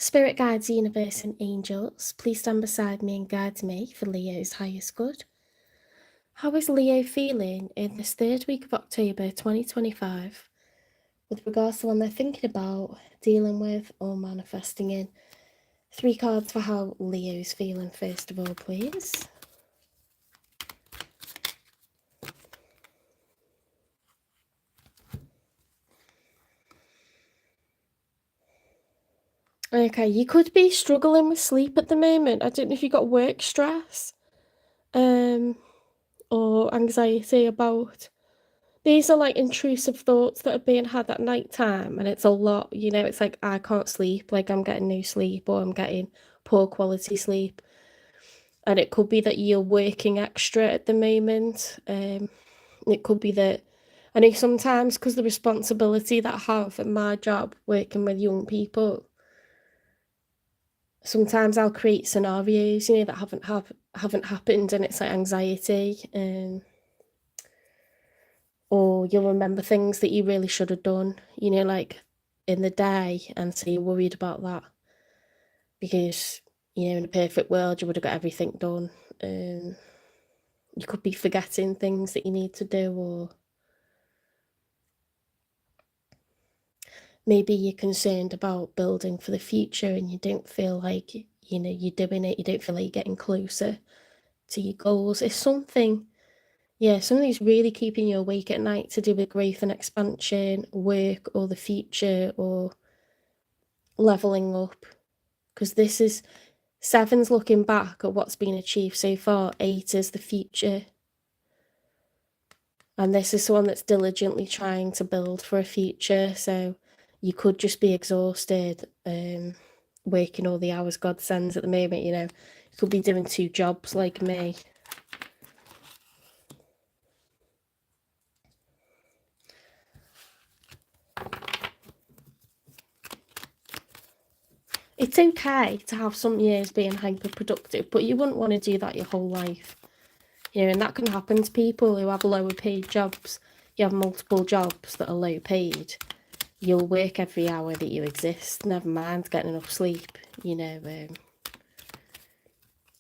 Spirit guides, universe and angels, please stand beside me and guide me for Leo's highest good. How is Leo feeling in this third week of October 2025 with regards to when they're thinking about, dealing with or manifesting in? 3 cards for how Leo's feeling first of all, please. Okay, you could be struggling with sleep at the moment. I don't know if you've got work stress or anxiety about. These are like intrusive thoughts that are being had at night time, and it's a lot, you know, it's like I can't sleep, like I'm getting no sleep, or I'm getting poor quality sleep. And it could be that you're working extra at the moment. It could be that, I know sometimes because the responsibility that I have in my job working with young people, sometimes I'll create scenarios, you know, that haven't happened, and it's like anxiety, or you'll remember things that you really should have done, you know, like in the day, and so you're worried about that because, you know, in a perfect world you would have got everything done. You could be forgetting things that you need to do, or maybe you're concerned about building for the future and you don't feel like, you know, you're doing it, you don't feel like you're getting closer to your goals. It's something, yeah, something's really keeping you awake at night to do with growth and expansion, work, or the future, or leveling up. Because this is, 7's looking back at what's been achieved so far, 8 is the future. And this is someone that's diligently trying to build for a future. So you could just be exhausted, working all the hours God sends at the moment, you know. You could be doing 2 jobs like me. It's okay to have some years being hyper productive, but you wouldn't want to do that your whole life. You know, and that can happen to people who have lower paid jobs. You have multiple jobs that are low paid. You'll work every hour that you exist, never mind getting enough sleep. You know,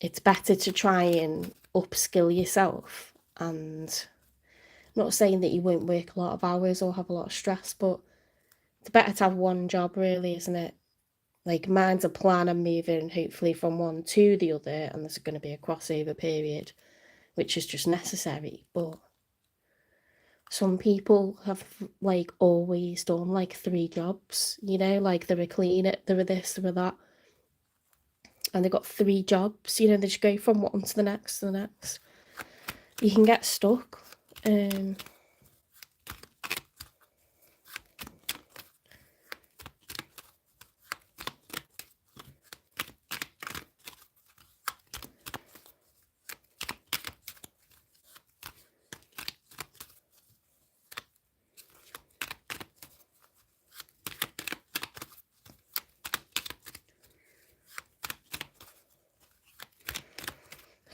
it's better to try and upskill yourself. And I'm not saying that you won't work a lot of hours or have a lot of stress, but it's better to have one job, really, isn't it? Like, mine's a plan. I'm moving hopefully from one to the other, and there's going to be a crossover period, which is just necessary. But some people have like always done like 3 jobs, you know, like they're a cleaner, they're a this, they're a that, and they've got 3 jobs, you know, they just go from one to the next to the next. You can get stuck.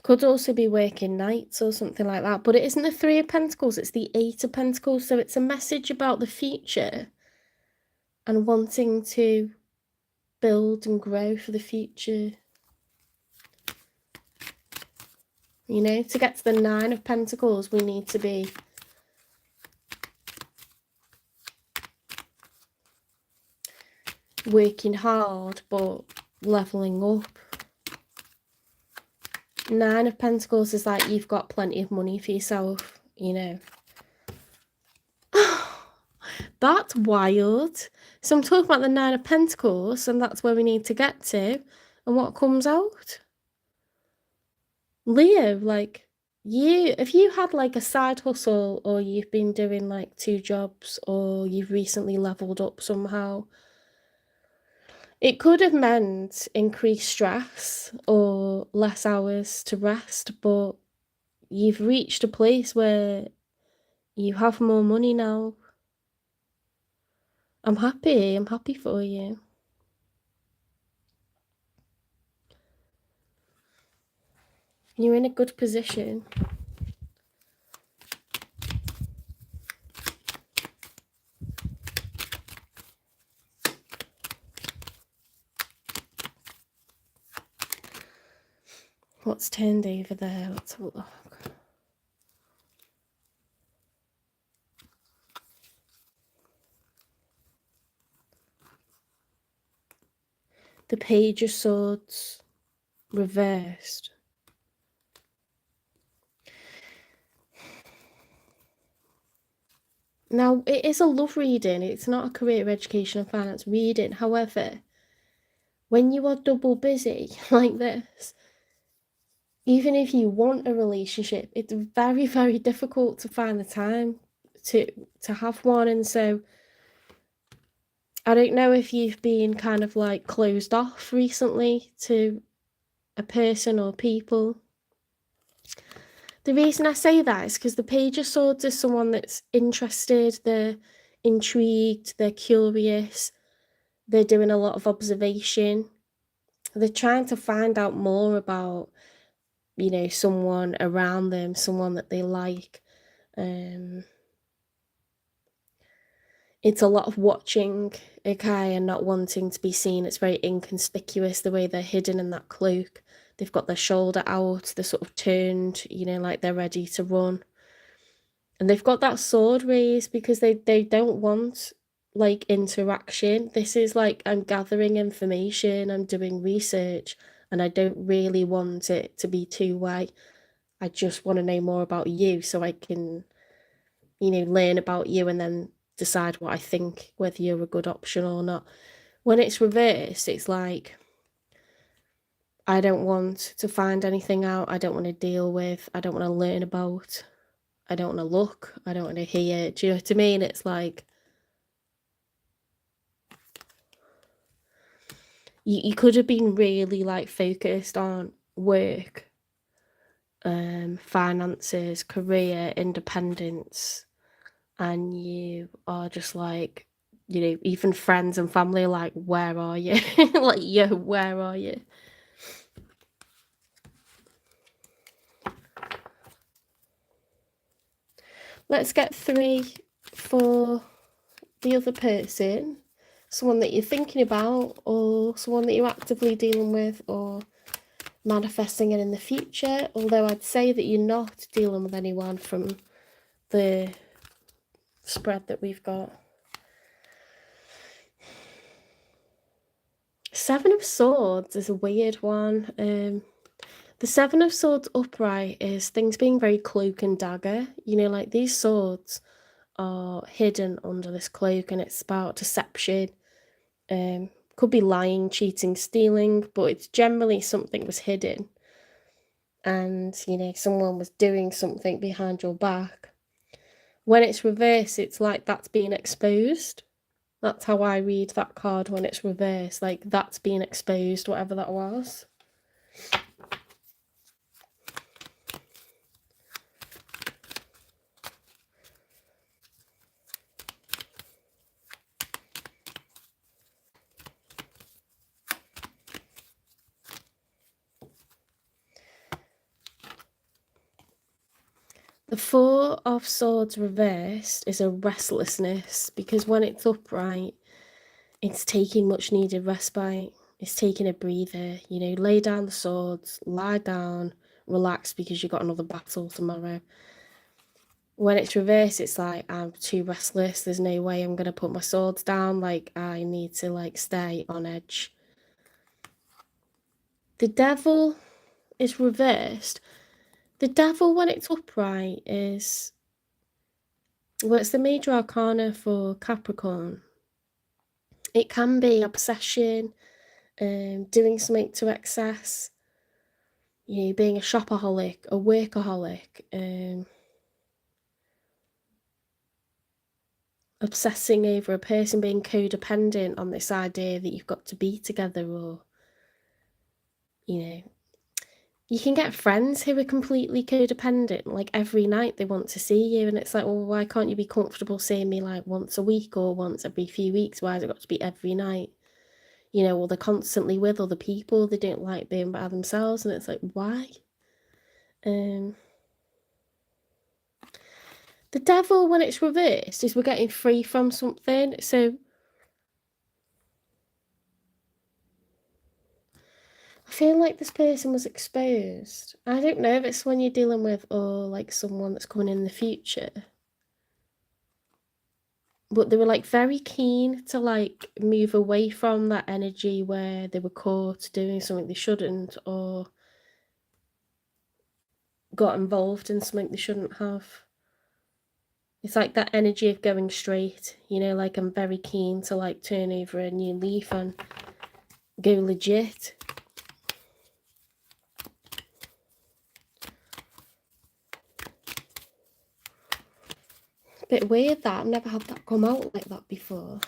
Could also be working nights or something like that, but it isn't the 3 of Pentacles, it's the 8 of Pentacles, so it's a message about the future and wanting to build and grow for the future. You know, to get to the 9 of Pentacles, we need to be working hard, but leveling up. 9 of Pentacles is like you've got plenty of money for yourself, you know. That's wild. So I'm talking about the 9 of Pentacles, and that's where we need to get to. And what comes out? Leo, like, if you had like a side hustle, or you've been doing like 2 jobs, or you've recently leveled up somehow, it could have meant increased stress or less hours to rest, but you've reached a place where you have more money now. I'm happy for you. You're in a good position. What's turned over there? Let's have a look. The Page of Swords reversed. Now, it is a love reading. It's not a career, education and finance reading. However, when you are double busy like this, even if you want a relationship, it's very, very difficult to find the time to have one. And so I don't know if you've been kind of like closed off recently to a person or people. The reason I say that is because the Page of Swords is someone that's interested, they're intrigued, they're curious, they're doing a lot of observation. They're trying to find out more about, you know, someone around them, someone that they like. It's a lot of watching, okay, and not wanting to be seen. It's very inconspicuous, the way they're hidden in that cloak. They've got their shoulder out, they're sort of turned, you know, like they're ready to run. And they've got that sword raised because they don't want, like, interaction. This is like, I'm gathering information, I'm doing research, and I don't really want it to be two-way. I just want to know more about you so I can, you know, learn about you and then decide what I think, whether you're a good option or not. When it's reversed, it's like, I don't want to find anything out, I don't want to deal with, I don't want to learn about. I don't want to look, I don't want to hear. Do you know what I mean? It's like you could have been really like focused on work, finances, career, independence, and you are just like, you know, even friends and family are like, where are you? Like, yo, where are you? Let's get 3 for the other person. Someone that you're thinking about, or someone that you're actively dealing with, or manifesting it in the future. Although I'd say that you're not dealing with anyone from the spread that we've got. 7 of Swords is a weird one. The 7 of Swords upright is things being very cloak and dagger. You know, like these swords are hidden under this cloak, and it's about deception. Could be lying, cheating, stealing, but it's generally something was hidden. And, you know, someone was doing something behind your back. When it's reversed, it's like that's being exposed. That's how I read that card when it's reversed. Like, that's being exposed, whatever that was. The 4 of Swords reversed is a restlessness, because when it's upright, it's taking much needed respite. It's taking a breather, you know, lay down the swords, lie down, relax, because you've got another battle tomorrow. When it's reversed, it's like, I'm too restless, there's no way I'm going to put my swords down, like, I need to, like, stay on edge. The Devil is reversed. The Devil, when it's upright, is, well, it's the major arcana for Capricorn. It can be obsession, doing something to excess, you know, being a shopaholic, a workaholic, obsessing over a person, being codependent on this idea that you've got to be together, or, you know, you can get friends who are completely codependent. Like, every night they want to see you, and it's like, well, why can't you be comfortable seeing me like once a week or once every few weeks? Why has it got to be every night? You know, or they're constantly with other people, they don't like being by themselves, and it's like, why? The Devil, when it's reversed, is we're getting free from something. So I feel like this person was exposed. I don't know if it's when you're dealing with, or like someone that's coming in the future, but they were like very keen to like move away from that energy where they were caught doing something they shouldn't, or got involved in something they shouldn't have. It's like that energy of going straight, you know, like, I'm very keen to like turn over a new leaf and go legit. Bit weird that I've never had that come out like that before.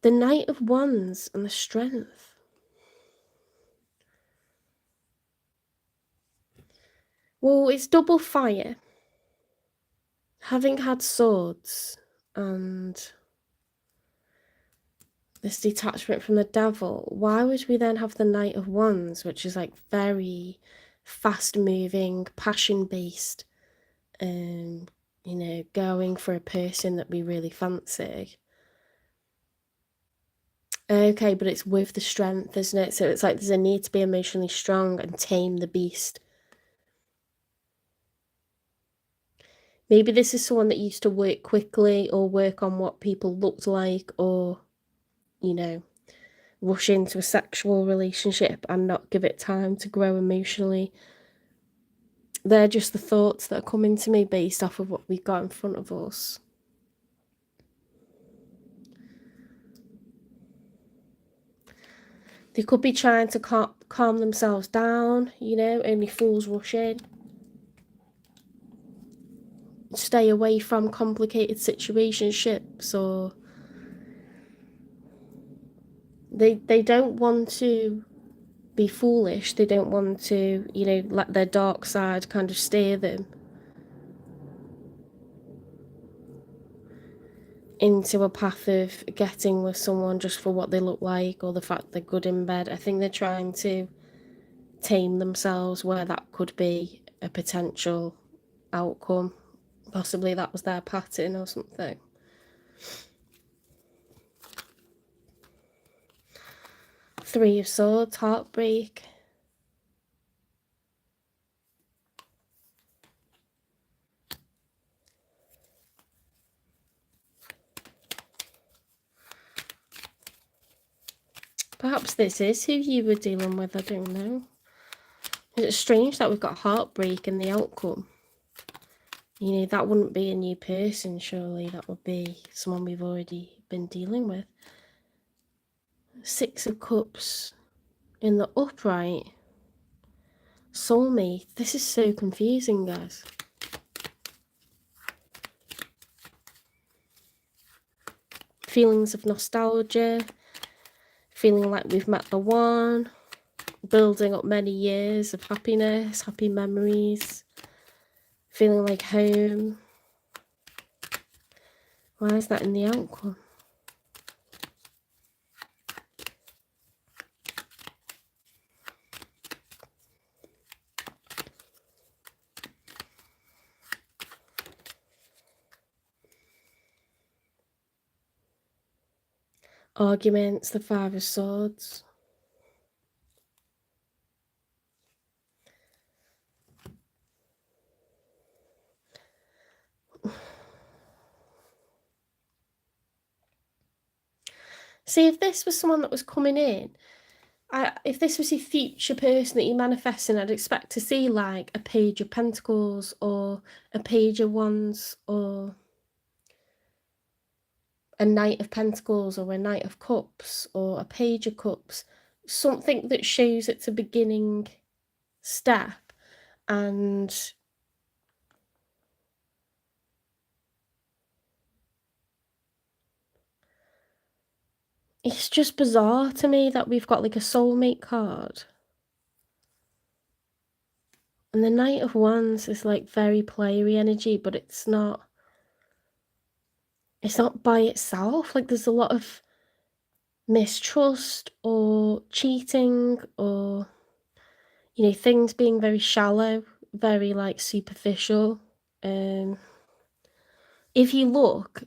The Knight of Wands and the Strength. Well, it's double fire. Having had swords and this detachment from the Devil, why would we then have the Knight of Wands, which is like very fast moving, passion based, you know, going for a person that we really fancy? Okay, but it's with the strength, isn't it? So it's like there's a need to be emotionally strong and tame the beast. Maybe this is someone that used to work quickly or work on what people looked like, or, you know, rush into a sexual relationship and not give it time to grow emotionally. They're just the thoughts that are coming to me based off of what we've got in front of us. They could be trying to calm themselves down, you know, only fools rush in. Stay away from complicated situationships, or they don't want to be foolish. They don't want to, you know, let their dark side kind of steer them into a path of getting with someone just for what they look like or the fact they're good in bed. I think they're trying to tame themselves where that could be a potential outcome. Possibly that was their pattern or something. Three of Swords, heartbreak. Perhaps this is who you were dealing with, I don't know. It's strange that we've got heartbreak in the outcome. You know, that wouldn't be a new person, surely. That would be someone we've already been dealing with. Six of Cups in the upright. Soulmate. This is so confusing, guys. Feelings of nostalgia. Feeling like we've met the one. Building up many years of happiness, happy memories. Feeling like home. Why is that in the outcome? Arguments, the Five of Swords. See, if this was someone that was coming in, if this was your future person that you're manifesting, I'd expect to see like a Page of Pentacles or a Page of Wands or a Knight of Pentacles or a Knight of Cups or a Page of Cups. Something that shows it's a beginning step, and it's just bizarre to me that we've got like a soulmate card. And the Knight of Wands is like very playery energy, but it's not by itself. Like there's a lot of mistrust or cheating or, you know, things being very shallow, very like superficial. If you look,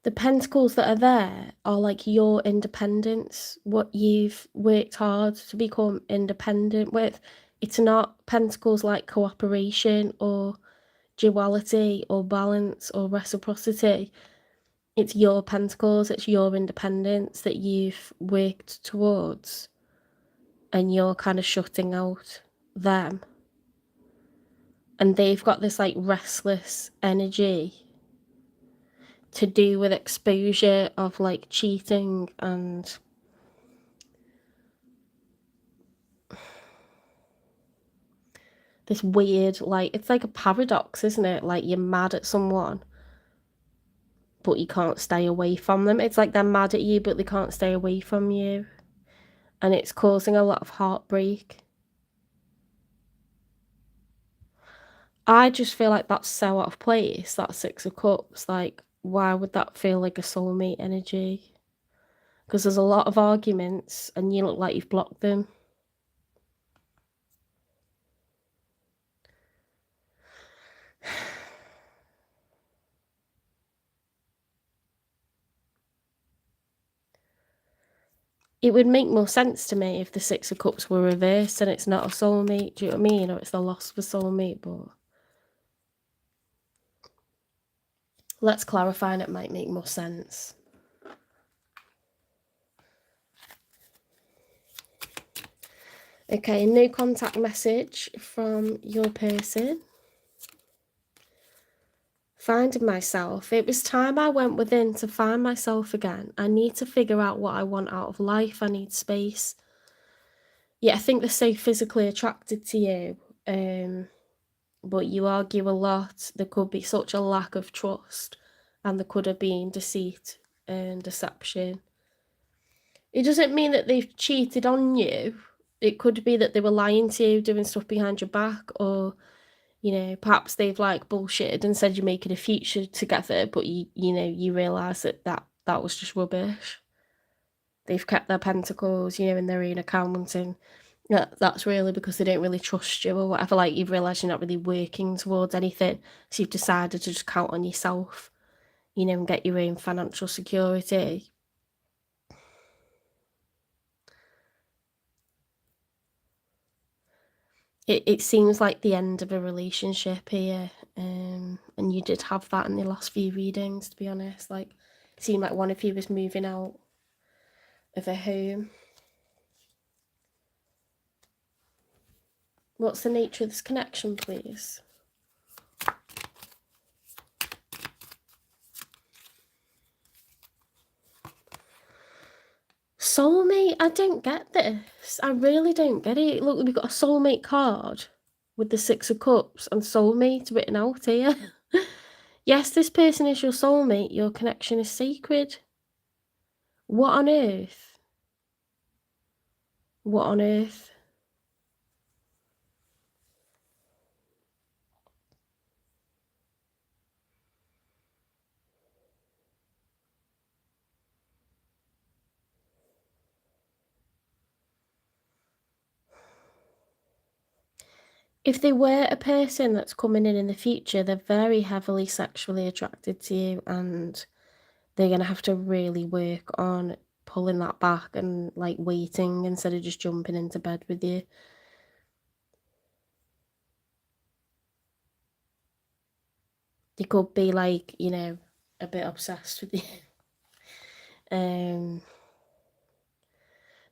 the pentacles that are there are like your independence, what you've worked hard to become independent with. It's not pentacles like cooperation or duality or balance or reciprocity. It's your pentacles, it's your independence that you've worked towards, and you're kind of shutting out them. And they've got this like restless energy to do with exposure of like cheating and this weird, like, it's like a paradox, isn't it? Like you're mad at someone but you can't stay away from them. It's like they're mad at you but they can't stay away from you, and it's causing a lot of heartbreak. I just feel like that's so out of place, that Six of Cups. Like, why would that feel like a soulmate energy? Because there's a lot of arguments and you look like you've blocked them. it would make more sense to me if the Six of Cups were reversed and it's not a soulmate, do you know what I mean? Or it's the loss of a soulmate, but let's clarify and it might make more sense. Okay, no contact message from your person. Finding myself. It was time I went within to find myself again. I need to figure out what I want out of life. I need space. Yeah, I think they're so physically attracted to you. But you argue a lot. There could be such a lack of trust, and there could have been deceit and deception. It doesn't mean that they've cheated on you. It could be that they were lying to you, doing stuff behind your back, or, you know, perhaps they've like bullshitted and said you're making a future together, but you realise that was just rubbish. They've kept their pentacles, in their own account, and that's really because they don't really trust you or whatever. Like, you've realised you're not really working towards anything, so you've decided to just count on yourself, and get your own financial security. It seems like the end of a relationship here, and you did have that in the last few readings, to be honest. Like, it seemed like one of you was moving out of a home. What's the nature of this connection, please? Soulmate? I don't get this. I really don't get it. Look, we've got a soulmate card with the Six of Cups and soulmate written out here. Yes, this person is your soulmate. Your connection is sacred. What on earth? What on earth? If they were a person that's coming in the future, they're very heavily sexually attracted to you, and they're going to have to really work on pulling that back and, like, waiting instead of just jumping into bed with you. They could be, like, a bit obsessed with you. The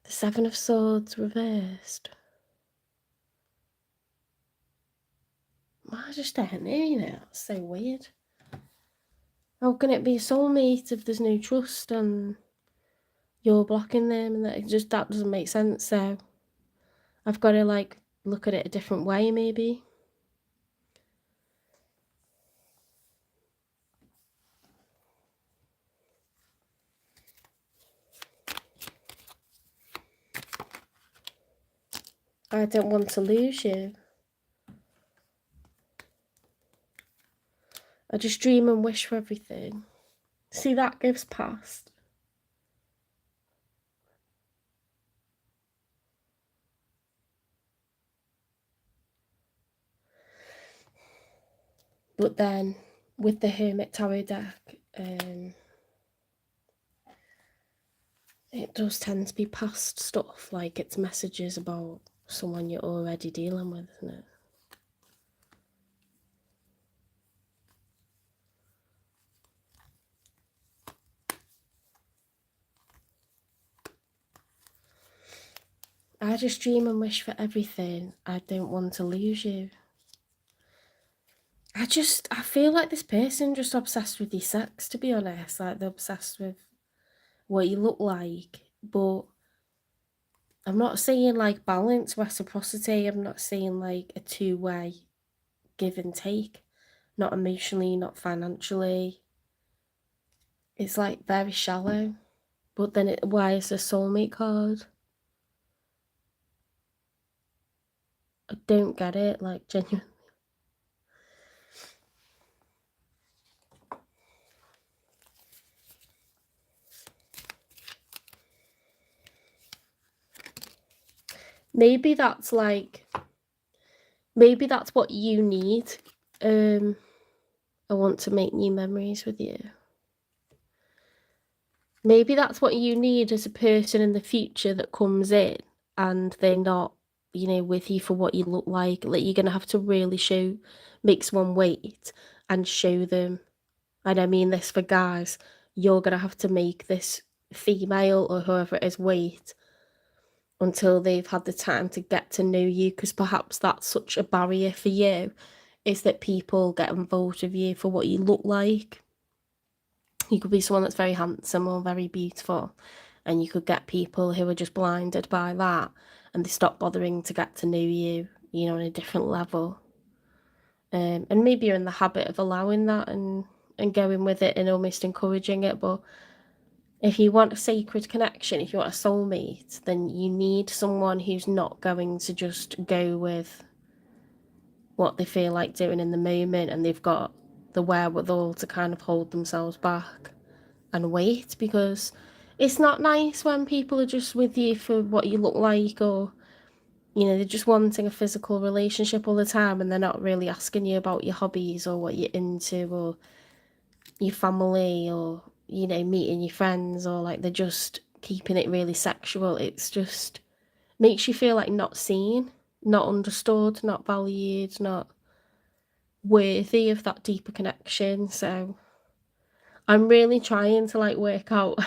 Seven of Swords reversed. I just don't know, That's so weird. How can it be a soulmate if there's no trust and you're blocking them, and that doesn't make sense. So I've got to, like, look at it a different way, maybe. I don't want to lose you. I just dream and wish for everything. See, that gives past. But then, with the Hermit Tarot deck, it does tend to be past stuff, like it's messages about someone you're already dealing with, isn't it? I just dream and wish for everything. I don't want to lose you. I feel like this person just obsessed with your sex, to be honest. Like, they're obsessed with what you look like. But I'm not seeing, like, balance, reciprocity. I'm not seeing, like, a two-way give and take. Not emotionally, not financially. It's, like, very shallow. But then why is the soulmate card? I don't get it, like, genuinely. Maybe that's what you need. I want to make new memories with you. Maybe that's what you need as a person in the future that comes in and they're not, with you for what you look like you're gonna have to really make someone wait and show them. And I mean this for guys, you're gonna have to make this female or whoever it is wait until they've had the time to get to know you, because perhaps that's such a barrier for you, is that people get involved with you for what you look like. You could be someone that's very handsome or very beautiful, and you could get people who are just blinded by that and they stop bothering to get to know you, on a different level. And maybe you're in the habit of allowing that and going with it and almost encouraging it. But if you want a sacred connection, if you want a soulmate, then you need someone who's not going to just go with what they feel like doing in the moment, and they've got the wherewithal to kind of hold themselves back and wait, because it's not nice when people are just with you for what you look like, or they're just wanting a physical relationship all the time and they're not really asking you about your hobbies or what you're into or your family, or meeting your friends, or like they're just keeping it really sexual. It's just makes you feel like not seen, not understood, not valued, not worthy of that deeper connection. So I'm really trying to like work out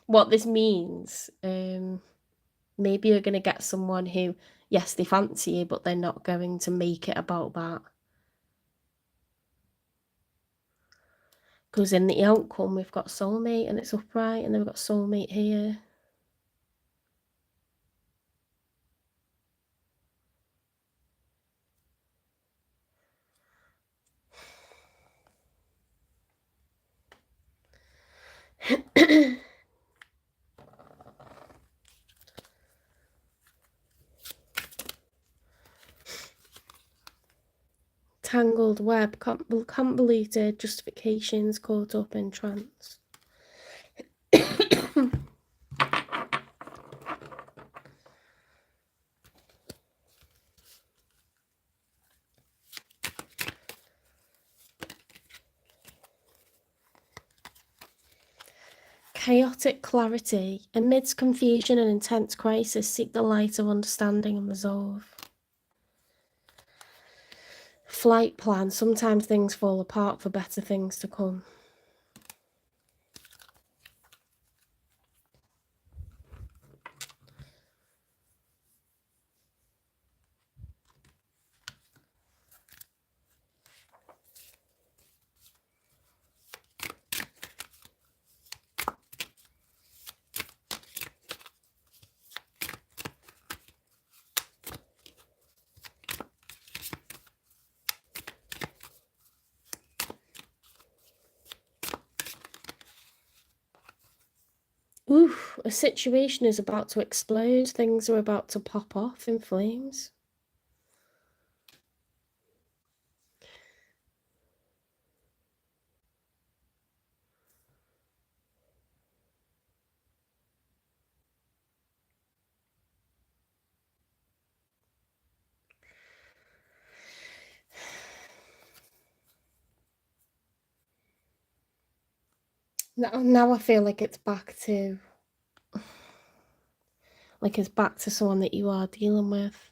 what this means. Maybe you're gonna get someone who, yes, they fancy you, but they're not going to make it about that. Because in the outcome, we've got soulmate and it's upright, and then we've got soulmate here. Tangled web, convoluted justifications, caught up in trance. Chaotic clarity. Amidst confusion and intense crisis, seek the light of understanding and resolve. Flight plan. Sometimes things fall apart for better things to come. Oof, a situation is about to explode. Things are about to pop off in flames. Now I feel like it's back to someone that you are dealing with.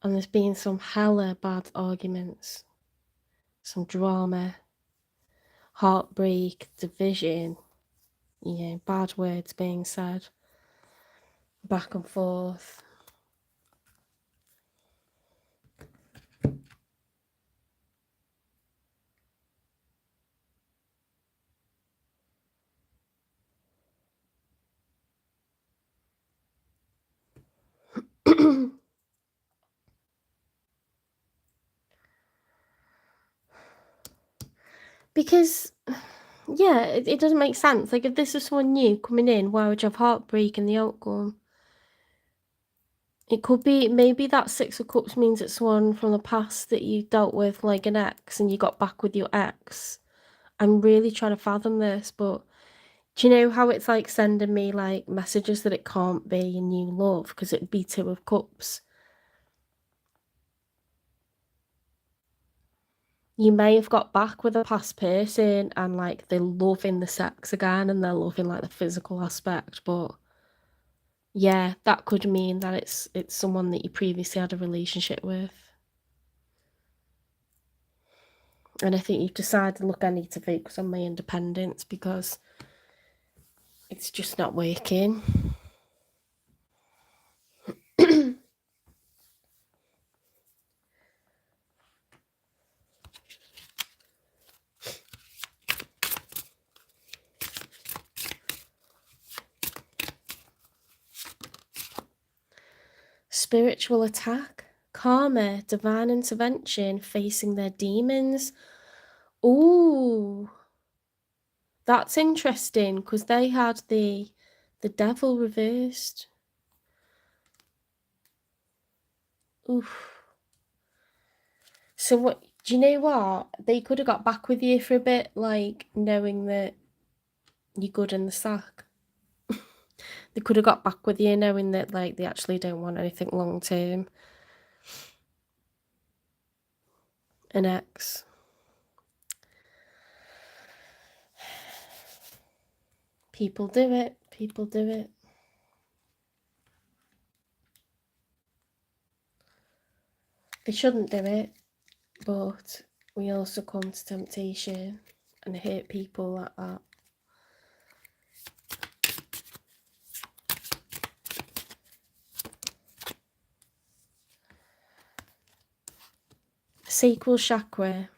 And there's been some hella bad arguments, some drama, heartbreak, division, bad words being said, back and forth. Because, yeah, it doesn't make sense. Like, if this is someone new coming in, why would you have heartbreak in the outcome? It could be, maybe that Six of Cups means it's someone from the past that you dealt with, like an ex, and you got back with your ex. I'm really trying to fathom this, but do you know how it's like sending me like messages that it can't be your new love because it'd be Two of Cups? You may have got back with a past person and like they're loving the sex again and they're loving like the physical aspect, but yeah, that could mean that it's someone that you previously had a relationship with. And I think you've decided, look, I need to focus on my independence because it's just not working. Spiritual attack, karma, divine intervention, facing their demons. Ooh, that's interesting because they had the devil reversed. Oof. So what, do you know what? They could have got back with you for a bit, like knowing that you're good in the sack. They could have got back with you knowing that like they actually don't want anything long term. An ex. People do it. People do it. They shouldn't do it, but we all succumb to temptation and hurt people like that. Sacral chakra.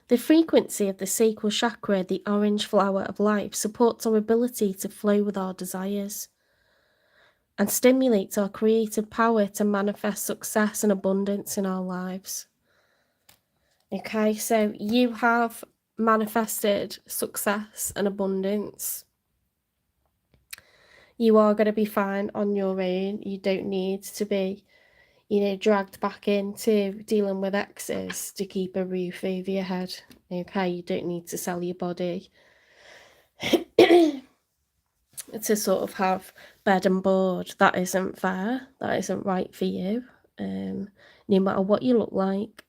The frequency of the sacral chakra, the orange flower of life, supports our ability to flow with our desires and stimulates our creative power to manifest success and abundance in our lives. Okay, so you have manifested success and abundance. You are going to be fine on your own. You don't need to be, dragged back into dealing with exes to keep a roof over your head. Okay, you don't need to sell your body to sort of have bed and board. That isn't fair. That isn't right for you. No matter what you look like.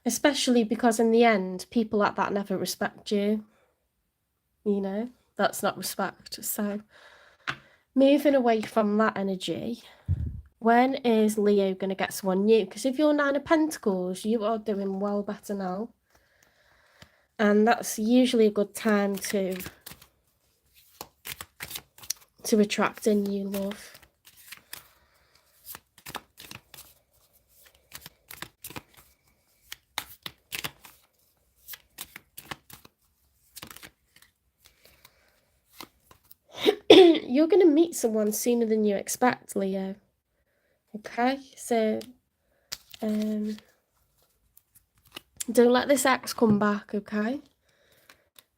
Especially because in the end, people like that never respect you. That's not respect. So moving away from that energy, when is Leo going to get someone new? Because if you're 9 of Pentacles, you are doing well better now. And that's usually a good time to attract a new love. You're going to meet someone sooner than you expect, Leo. Okay, so don't let this ex come back, okay?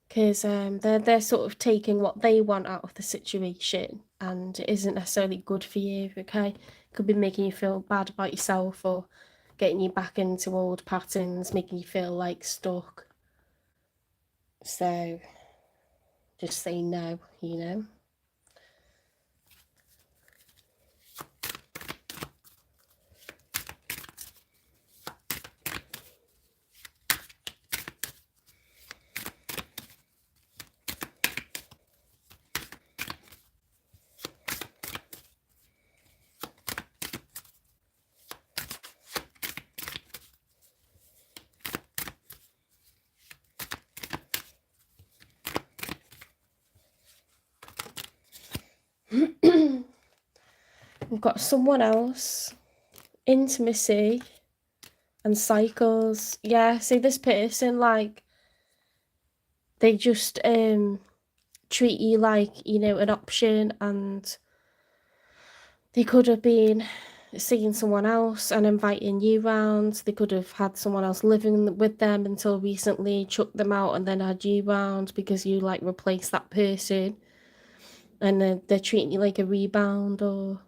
Because they're sort of taking what they want out of the situation, and it isn't necessarily good for you, okay? Could be making you feel bad about yourself or getting you back into old patterns, making you feel like stuck. So just say no, We've got someone else, intimacy and cycles. Yeah, see this person, like, they just treat you like, an option, and they could have been seeing someone else and inviting you round. They could have had someone else living with them until recently, chucked them out and then had you round because you like replaced that person, and they're treating you like a rebound or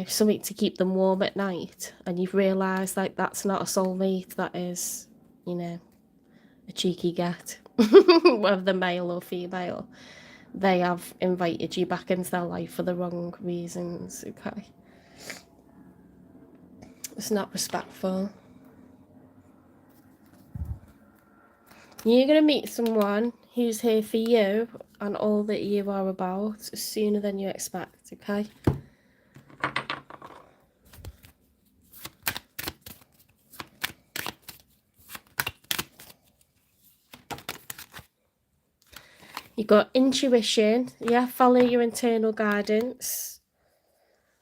something to keep them warm at night, and you've realised like that's not a soulmate, that is a cheeky get. Whether they're male or female, they have invited you back into their life for the wrong reasons. Okay, It's not respectful. You're going to meet someone who's here for you and all that you are about sooner than you expect, okay? You've got intuition, yeah, follow your internal guidance.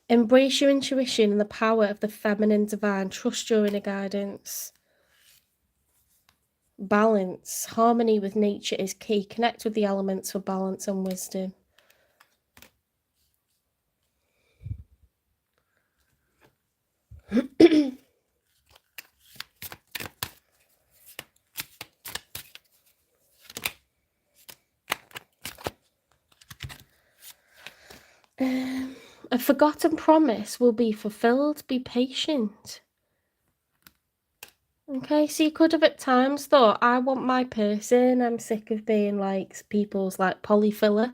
Embrace your intuition and the power of the feminine divine. Trust your inner guidance. Balance, harmony with nature is key. Connect with the elements for balance and wisdom. A forgotten promise will be fulfilled. Be patient. Okay, so you could have at times thought, I want my person. I'm sick of being like people's like polyfiller.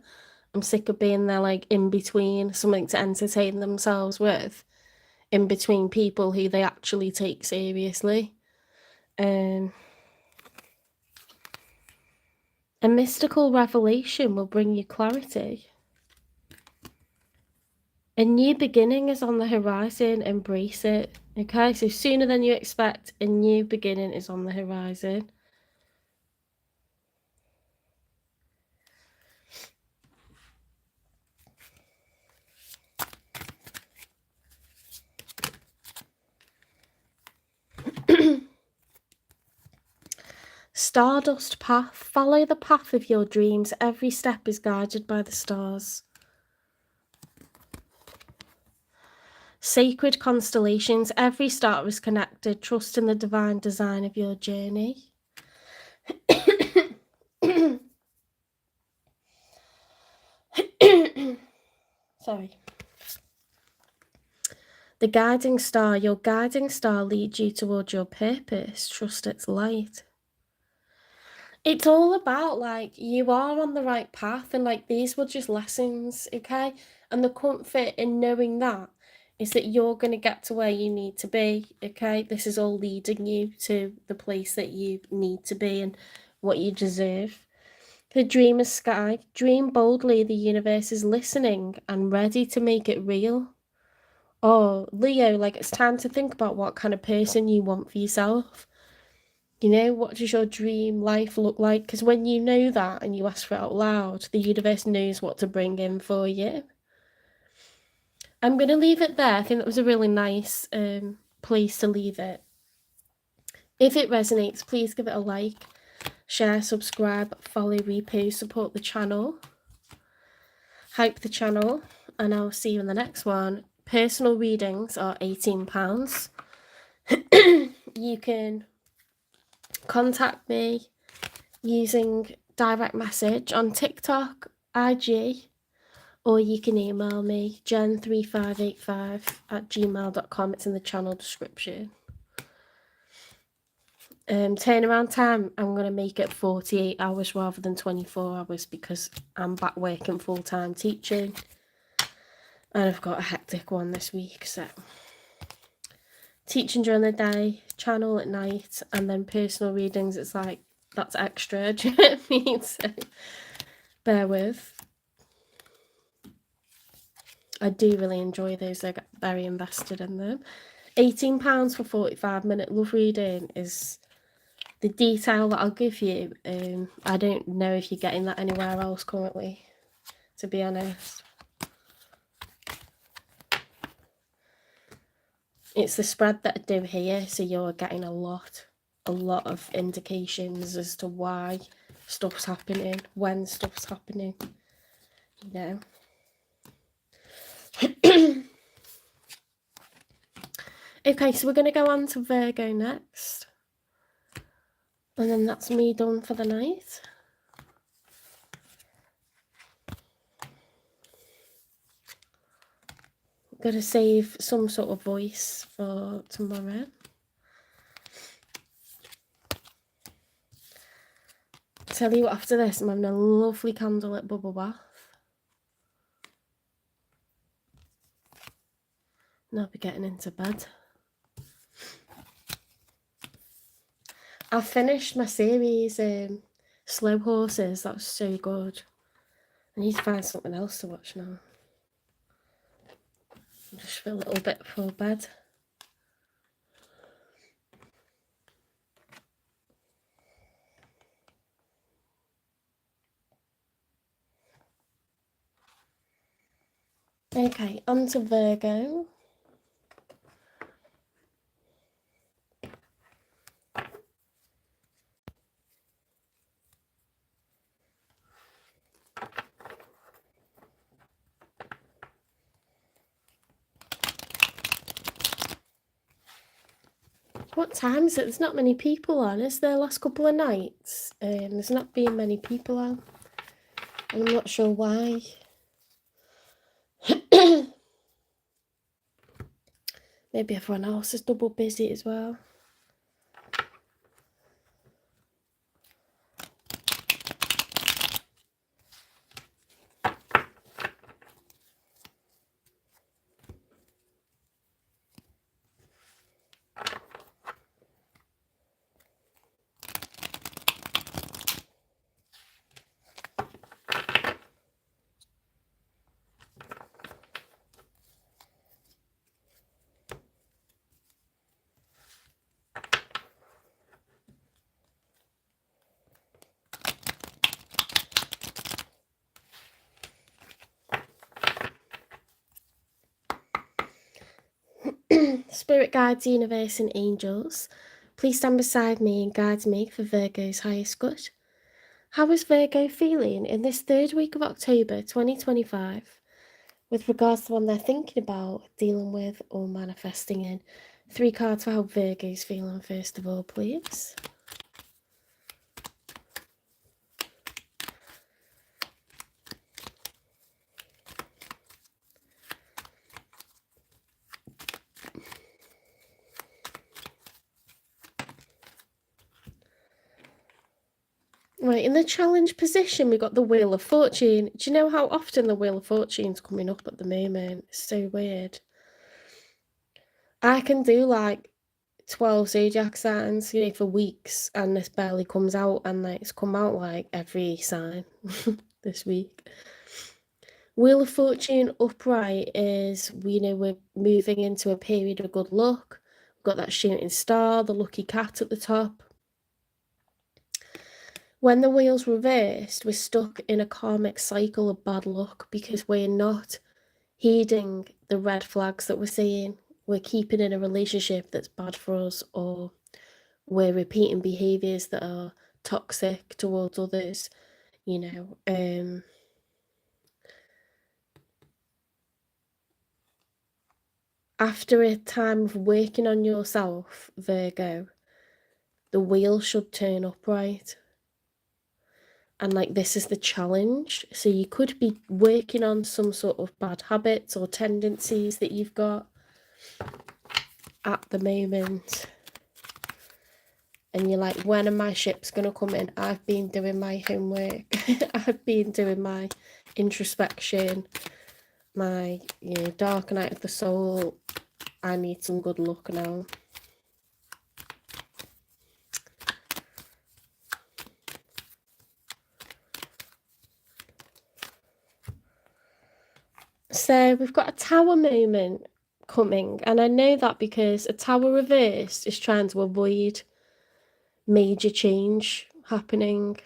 I'm sick of being there like in between, something to entertain themselves with, in between people who they actually take seriously. A mystical revelation will bring you clarity. A new beginning is on the horizon. Embrace it. Okay, so sooner than you expect, a new beginning is on the horizon. Stardust path. Follow the path of your dreams. Every step is guided by the stars. Sacred constellations. Every star is connected. Trust in the divine design of your journey. Sorry. The guiding star. Your guiding star leads you towards your purpose. Trust its light. It's all about, like, you are on the right path, and, like, these were just lessons, okay? And the comfort in knowing that is that you're going to get to where you need to be, okay? This is all leading you to the place that you need to be and what you deserve. The dreamer's sky. Dream boldly. The universe is listening and ready to make it real. Oh, Leo, like, it's time to think about what kind of person you want for yourself. You know, what does your dream life look like? Because when you know that and you ask for it out loud, the universe knows what to bring in for you. I'm going to leave it there. I think that was a really nice place to leave it. If it resonates, please give it a like, share, subscribe, follow, repost, support the channel, hype the channel, and I'll see you in the next one. Personal readings are £18. You can contact me using direct message on TikTok, IG, or you can email me, jen3585@gmail.com. It's in the channel description. Turnaround time, I'm going to make it 48 hours rather than 24 hours because I'm back working full-time teaching. And I've got a hectic one this week, so teaching during the day, channel at night, and then personal readings, it's like, that's extra, do you know what I mean? So bear with. I do really enjoy those. I get very invested in them. £18 for 45-minute love reading is the detail that I'll give you. I don't know if you're getting that anywhere else currently, to be honest. It's the spread that I do here, so you're getting a lot of indications as to why stuff's happening, when stuff's happening, you know. Okay, so we're going to go on to Virgo next. And then that's me done for the night. Got to save some sort of voice for tomorrow. Tell you what, after this, I'm having a lovely candlelit bubble bath. And I'll be getting into bed. I finished my series, Slow Horses. That was so good. I need to find something else to watch now. Just for a little bit before bed. Okay, on to Virgo. What time is it? There's not many people on, is there? Last couple of nights, there's not been many people on. I'm not sure why. Maybe everyone else is double busy as well. Spirit guides, universe and angels, please stand beside me and guide me for Virgo's highest good. How is Virgo feeling in this third week of October 2025 with regards to what they're thinking about, dealing with or manifesting in? 3 cards for how Virgo's feeling first of all, please. Right, in the challenge position, we got the Wheel of Fortune. Do you know how often the Wheel of Fortune's coming up at the moment? It's so weird. I can do like 12 zodiac signs, for weeks, and this barely comes out, and like, it's come out like every sign this week. Wheel of Fortune upright is, we're moving into a period of good luck. We've got that shooting star, the lucky cat at the top. When the wheel's reversed, we're stuck in a karmic cycle of bad luck because we're not heeding the red flags that we're seeing. We're keeping in a relationship that's bad for us, or we're repeating behaviours that are toxic towards others, After a time of working on yourself, Virgo, the wheel should turn upright. And like, this is the challenge. So you could be working on some sort of bad habits or tendencies that you've got at the moment. And you're like, when are my ships going to come in? I've been doing my homework. I've been doing my introspection, my dark night of the soul. I need some good luck now. So we've got a tower moment coming, and I know that because a tower reversed is trying to avoid major change happening,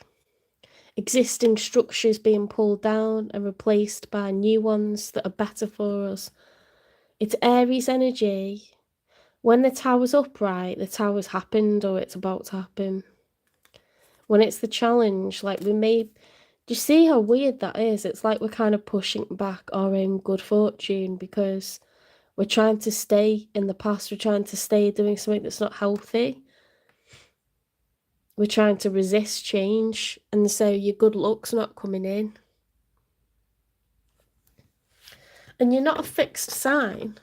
existing structures being pulled down and replaced by new ones that are better for us. It's Aries energy. When the tower's upright, the tower's happened or it's about to happen. When it's the challenge, like, do you see how weird that is? It's like we're kind of pushing back our own good fortune because we're trying to stay in the past. We're trying to stay doing something that's not healthy. We're trying to resist change. And so your good luck's not coming in. And you're not a fixed sign.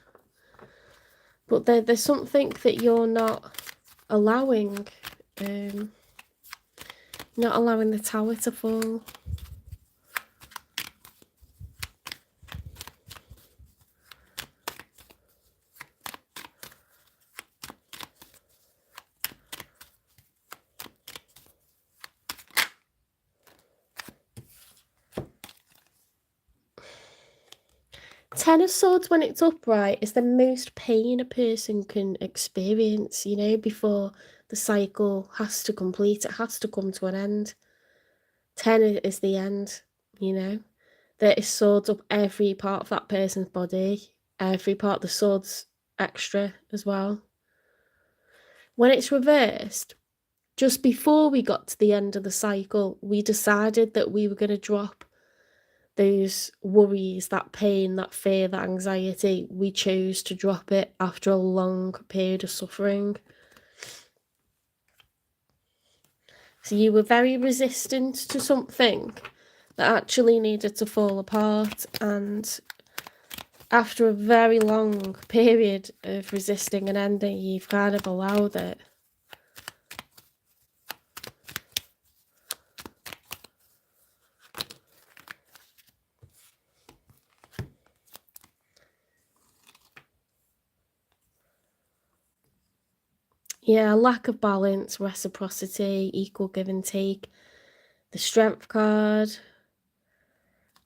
But there's something that you're not allowing. Not allowing the tower to fall. Ten of Swords, when it's upright, is the most pain a person can experience, you know, before the cycle has to complete. It has to come to an end. 10 is the end, you know. There is swords up every part of that person's body. Every part of the sword's extra as well. When it's reversed, just before we got to the end of the cycle, we decided that we were going to drop those worries, that pain, that fear, that anxiety. We chose to drop it after a long period of suffering. So you were very resistant to something that actually needed to fall apart, and after a very long period of resisting and ending, you've kind of allowed it. Yeah, lack of balance, reciprocity, equal give and take. The Strength card,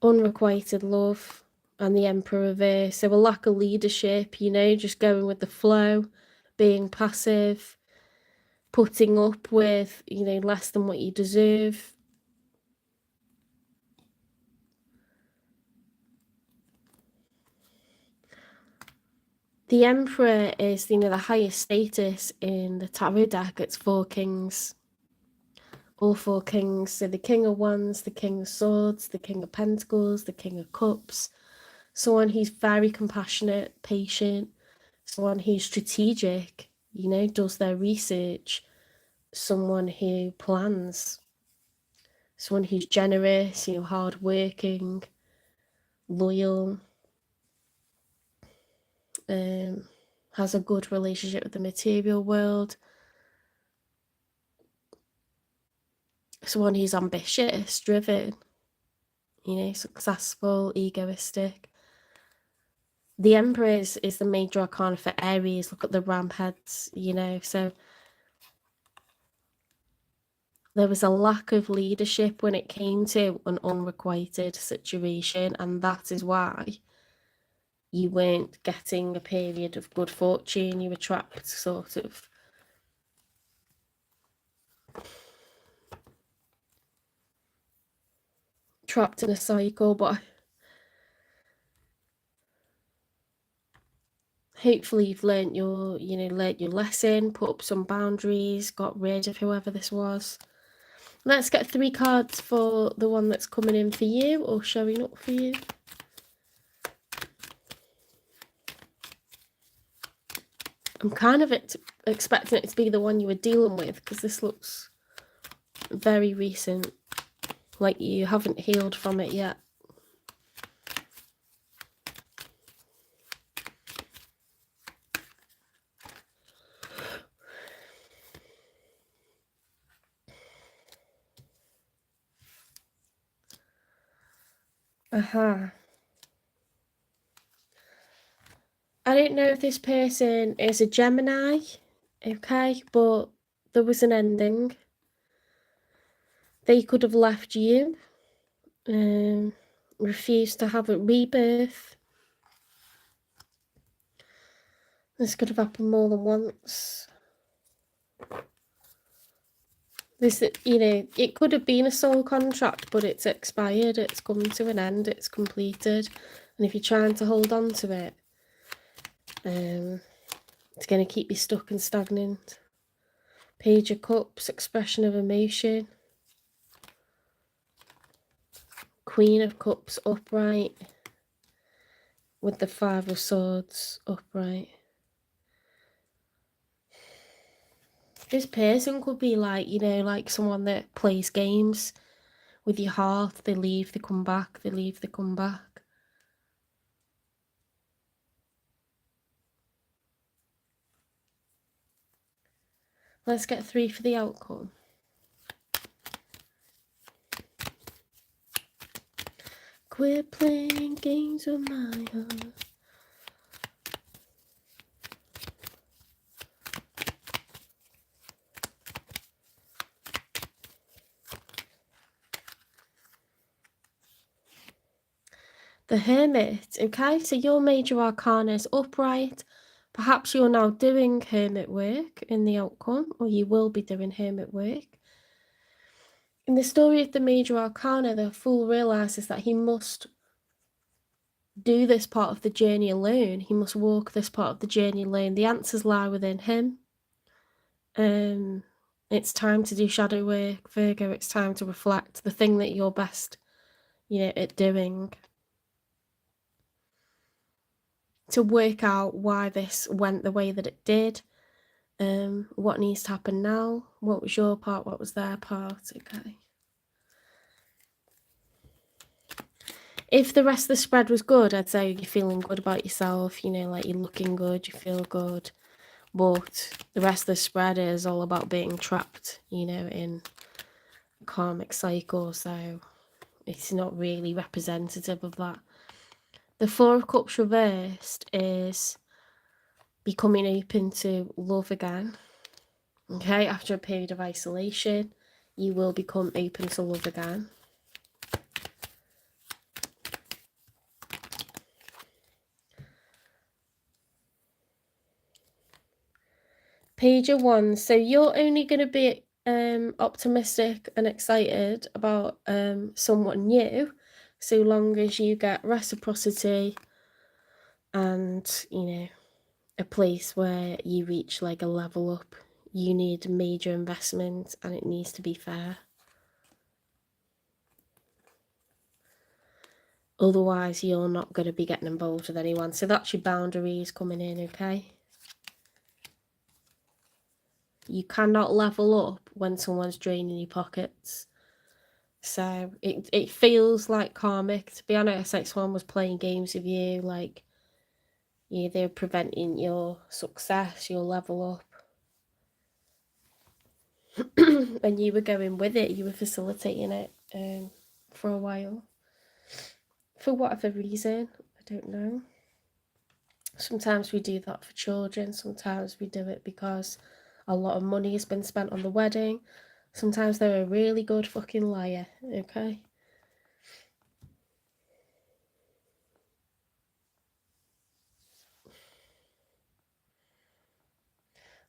unrequited love, and the Emperor reverse. So a lack of leadership, you know, just going with the flow, being passive, putting up with, you know, less than what you deserve. The Emperor is, you know, the highest status in the tarot deck. It's 4 kings. All 4 kings. So the King of Wands, the King of Swords, the King of Pentacles, the King of Cups. Someone who's very compassionate, patient, someone who's strategic, you know, does their research, someone who plans, someone who's generous, you know, hardworking, loyal, has a good relationship with the material world, someone who's ambitious, driven, you know, successful, egoistic. The Emperor is the major arcana for Aries. Look at the ram heads, you know, so there was a lack of leadership when it came to an unrequited situation, and that is why you weren't getting a period of good fortune. You were trapped, sort of. Trapped in a cycle, but hopefully you've learnt your, you know, learnt your lesson, put up some boundaries, got rid of whoever this was. Let's get 3 cards for the one that's coming in for you or showing up for you. I'm kind of expecting it to be the one you were dealing with, because this looks very recent, like you haven't healed from it yet. I don't know if this person is a Gemini, okay, but there was an ending. They could have left you, refused to have a rebirth. This could have happened more than once. This, you know, it could have been a soul contract, but it's expired, it's come to an end, it's completed. And if you're trying to hold on to it, it's going to keep you stuck and stagnant. Page of Cups, expression of emotion. Queen of Cups upright, with the 5 of Swords upright. This person could be like, you know, like someone that plays games with your heart. They leave, they come back, they leave, they come back. Let's get 3 for the outcome. Quit playing games with my heart. The Hermit, okay? So your major arcana is upright. Perhaps you're now doing hermit work in the outcome, or you will be doing hermit work. In the story of the major arcana, the Fool realizes that he must do this part of the journey alone. He must walk this part of the journey alone. The answers lie within him. It's time to do shadow work, Virgo. It's time to reflect, the thing that you're best, at doing. To work out why this went the way that it did. What needs to happen now? What was your part? What was their part? Okay. If the rest of the spread was good, I'd say you're feeling good about yourself, like you're looking good, you feel good. But the rest of the spread is all about being trapped, in a karmic cycle, so it's not really representative of that. The Four of Cups reversed is becoming open to love again. Okay, after a period of isolation, you will become open to love again. Page of Wands. So you're only going to be optimistic and excited about someone new so long as you get reciprocity and, a place where you reach like a level up. You need major investment and it needs to be fair. Otherwise, you're not going to be getting involved with anyone. So that's your boundaries coming in, okay? You cannot level up when someone's draining your pockets. So it feels like karmic. To be honest, like someone was playing games with you, like they're preventing your success, your level up. And you were going with it, you were facilitating it for a while. For whatever reason, I don't know. Sometimes we do that for children, sometimes we do it because a lot of money has been spent on the wedding. Sometimes they're a really good fucking liar, okay?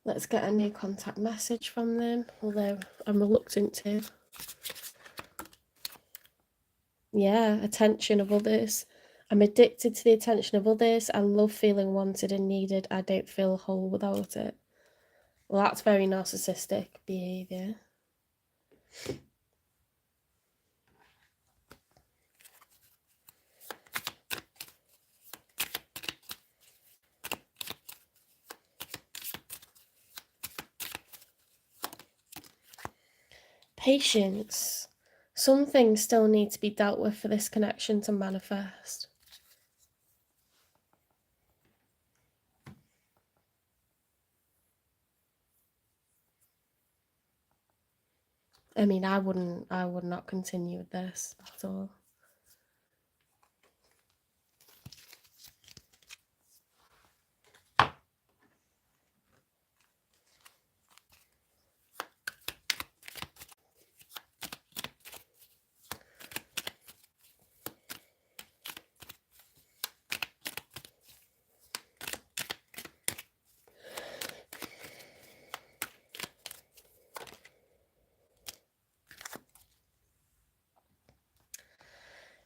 Let's get a new contact message from them, although I'm reluctant to. Yeah, attention of others. I'm addicted to the attention of others. I love feeling wanted and needed. I don't feel whole without it. Well, that's very narcissistic behaviour. Patience. Some things still need to be dealt with for this connection to manifest. I mean, I would not continue with this at all.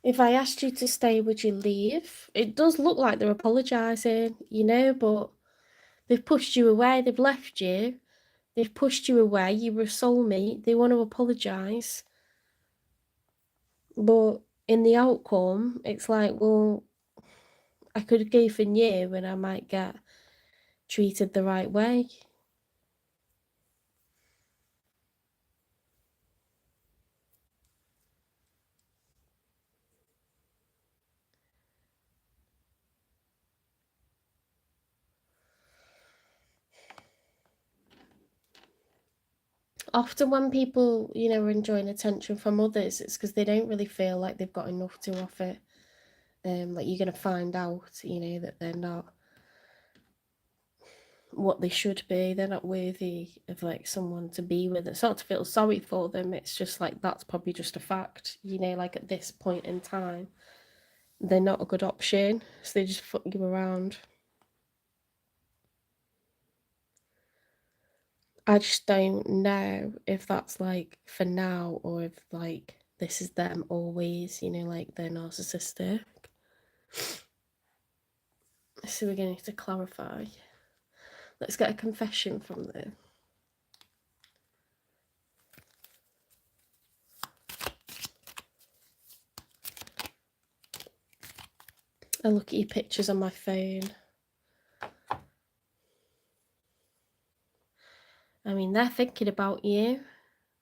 If I asked you to stay, would you leave? It does look like they're apologising, but they've pushed you away, they've left you, they've pushed you away, you were a soulmate, they want to apologise. But in the outcome, it's like, well, I could go for new and I might get treated the right way. Often when people, are enjoying attention from others, it's because they don't really feel like they've got enough to offer. Like you're going to find out, that they're not what they should be. They're not worthy of like someone to be with. It's not to feel sorry for them. It's just like, that's probably just a fact, like at this point in time, they're not a good option, so they just fuck you around. I just don't know if that's like for now or if like this is them always, you know, like they're narcissistic. So we're going to need to clarify. Let's get a confession from them. I look at your pictures on my phone. I mean, they're thinking about you.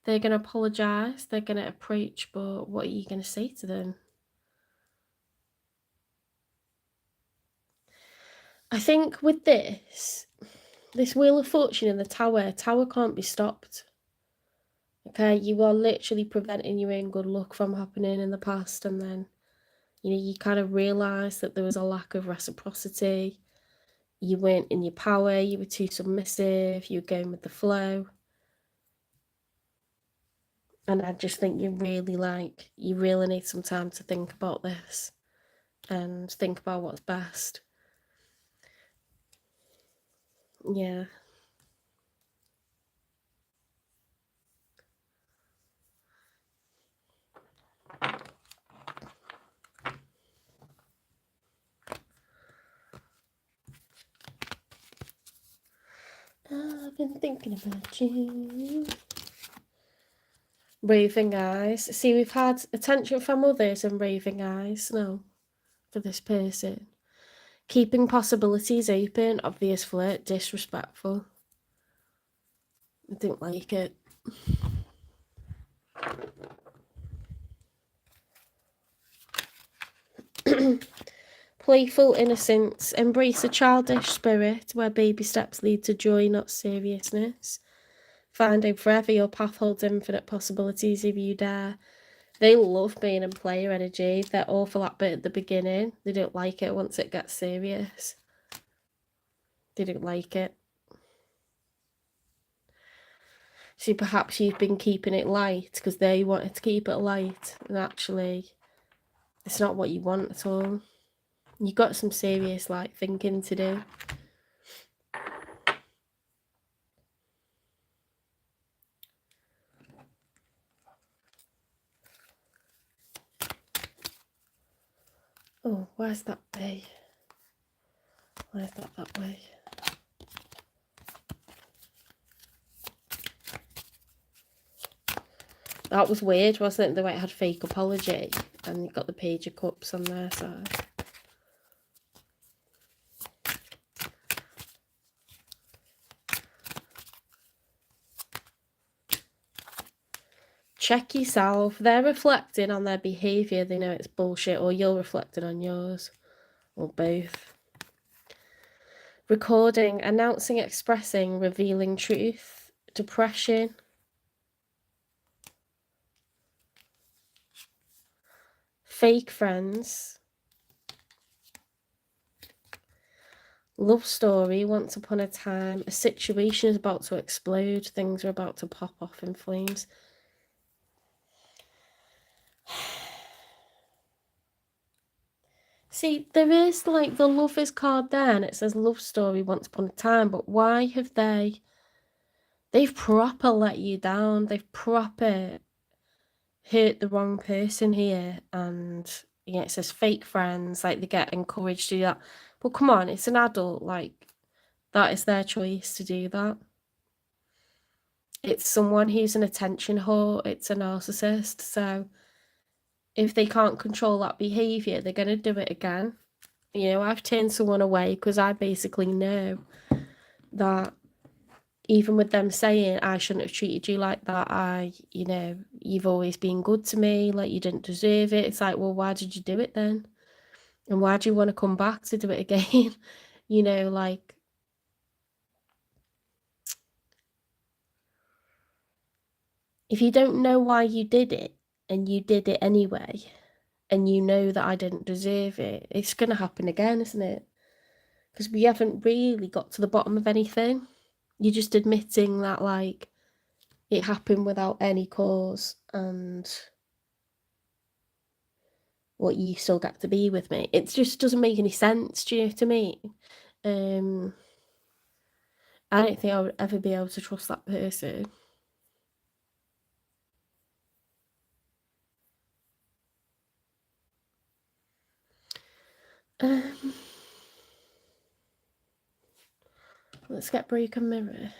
They're going to apologise. They're going to approach, but what are you going to say to them? I think with this Wheel of Fortune in the tower can't be stopped. Okay, you are literally preventing your own good luck from happening in the past, and then, you know, you kind of realise that there was a lack of reciprocity. You weren't in your power, you were too submissive, you were going with the flow. And I just think you really need some time to think about this and think about what's best. Yeah. I've been thinking about you. Raving eyes. See, we've had attention from others and raving eyes now for this person. Keeping possibilities open, obvious flirt, disrespectful. I didn't like it. Playful innocence. Embrace a childish spirit where baby steps lead to joy, not seriousness. Finding forever your path holds infinite possibilities if you dare. They love being in player energy. They're all for that bit at the beginning. They don't like it once it gets serious. They don't like it. See, perhaps you've been keeping it light because they wanted to keep it light, and actually it's not what you want at all. You've got some serious like thinking to do. Oh, where's that way? Where's that way? That was weird, wasn't it? The way it had fake apology and you got the Page of Cups on their side. Check yourself. They're reflecting on their behaviour. They know it's bullshit, or you're reflecting on yours, or both. Recording, announcing, expressing, revealing truth. Depression. Fake friends. Love story, once upon a time. A situation is about to explode. Things are about to pop off in flames. See, there is like the Lovers card there and it says love story once upon a time, but why have they've proper let you down. They've proper hurt the wrong person here. And yeah, it says fake friends, like they get encouraged to do that. But come on, it's an adult, like that is their choice to do that. It's someone who's an attention whore, it's a narcissist, so if they can't control that behaviour, they're going to do it again. You know, I've turned someone away because I basically know that even with them saying, I shouldn't have treated you like that, you know, you've always been good to me, like you didn't deserve it. It's like, well, why did you do it then? And why do you want to come back to do it again? You know, like, if you don't know why you did it and you did it anyway, and you know that I didn't deserve it, it's going to happen again, isn't it? Because we haven't really got to the bottom of anything. You're just admitting that, like, it happened without any cause, and what you still get to be with me. It just doesn't make any sense, do you know what I mean? I don't think I would ever be able to trust that person. Let's get Broken Mirror.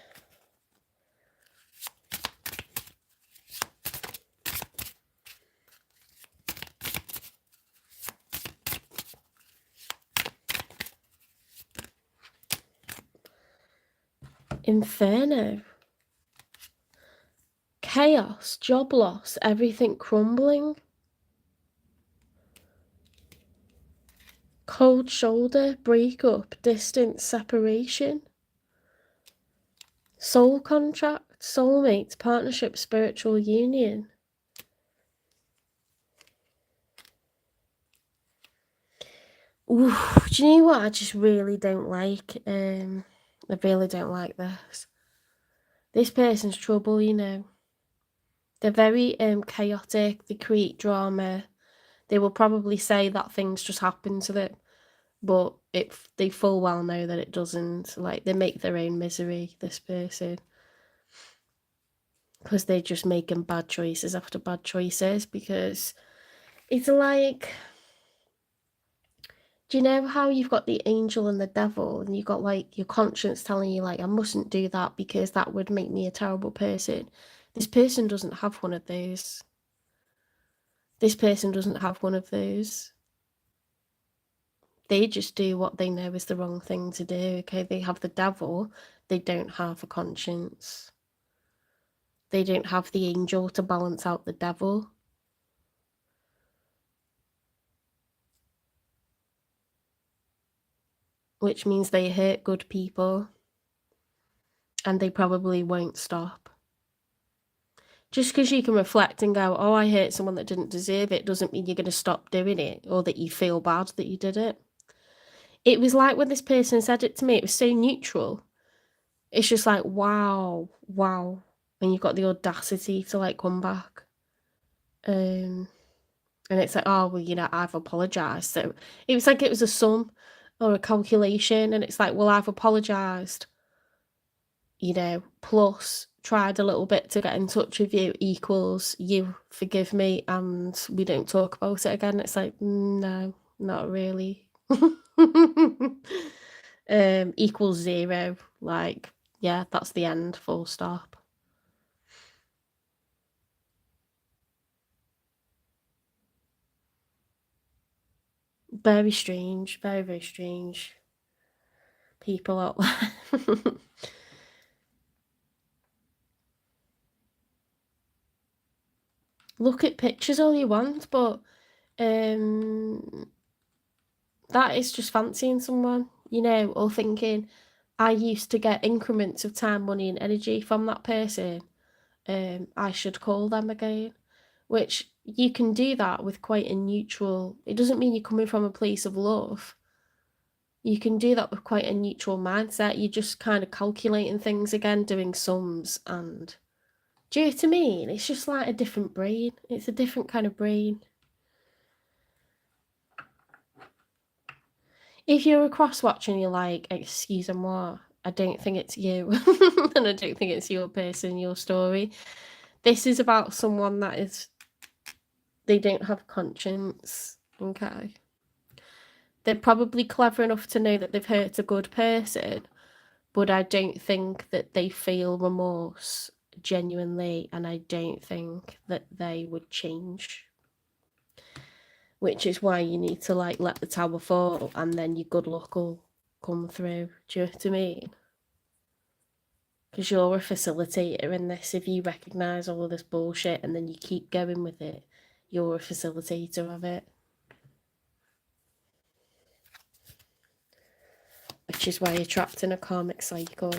Inferno. Chaos, job loss, everything crumbling. Cold shoulder, breakup, distance, separation. Soul contract, soulmate, partnership, spiritual union. Ooh, do you know what I just really don't like? I really don't like this. This person's trouble, you know. They're very chaotic, they create drama. They will probably say that things just happen to them, but they full well know that it doesn't. Like, they make their own misery, this person. Because they're just making bad choices after bad choices, because it's like, do you know how you've got the angel and the devil, and you've got like your conscience telling you like, I mustn't do that because that would make me a terrible person? This person doesn't have one of those. This person doesn't have one of those. They just do what they know is the wrong thing to do, okay? They have the devil, they don't have a conscience. They don't have the angel to balance out the devil. Which means they hurt good people. And they probably won't stop. Just because you can reflect and go, oh, I hurt someone that didn't deserve it, doesn't mean you're going to stop doing it, or that you feel bad that you did it. It was like when this person said it to me, it was so neutral. It's just like, wow. And you've got the audacity to like come back. And it's like, oh, well, you know, I've apologised. So it was like it was a sum or a calculation. And it's like, well, I've apologised, you know, plus tried a little bit to get in touch with you equals you forgive me and we don't talk about it again. It's like, no, not really. Equals 0. Like, yeah, that's the end, full stop. Very strange, very, very strange people out there. Look at pictures all you want, but that is just fancying someone, you know, or thinking, I used to get increments of time, money and energy from that person. I should call them again. Which you can do that with quite a neutral, it doesn't mean you're coming from a place of love. You can do that with quite a neutral mindset. You're just kind of calculating things again, doing sums, and do you know what I mean? It's just like a different brain. It's a different kind of brain. If you're a cross-watch and you're like, excuse-moi, I don't think it's you, and I don't think it's your person, your story. This is about someone that is, they don't have conscience, okay? They're probably clever enough to know that they've hurt a good person, but I don't think that they feel remorse genuinely, and I don't think that they would change. Which is why you need to like let the tower fall, and then your good luck will come through. Do you know what I mean? Because you're a facilitator in this. If you recognise all of this bullshit and then you keep going with it, you're a facilitator of it. Which is why you're trapped in a karmic cycle.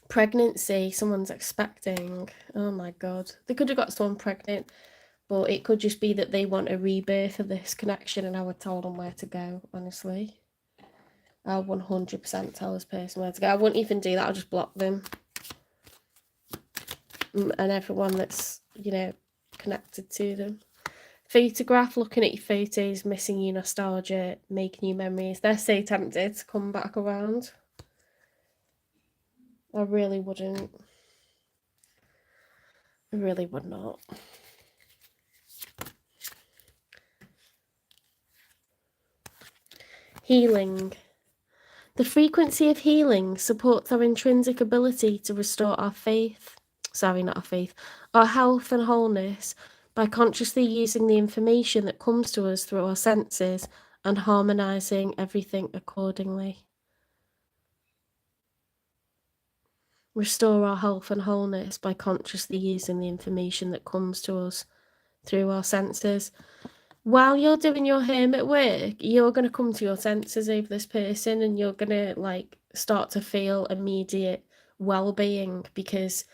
Pregnancy, someone's expecting. Oh my god. They could have got someone pregnant, but it could just be that they want a rebirth of this connection, and I would tell them where to go, honestly. I'll 100% tell this person where to go. I wouldn't even do that, I'll just block them. and everyone that's, you know, connected to them. Photograph, looking at your photos, missing your nostalgia, making new memories. They're so tempted to come back around. I really wouldn't. I really would not. Healing. The frequency of healing supports our intrinsic ability to restore our faith. Sorry, not our faith. Our health and wholeness by consciously using the information that comes to us through our senses and harmonizing everything accordingly. Restore our health and wholeness by consciously using the information that comes to us through our senses. While you're doing your hermit work, you're going to come to your senses over this person, and you're going to like start to feel immediate well-being because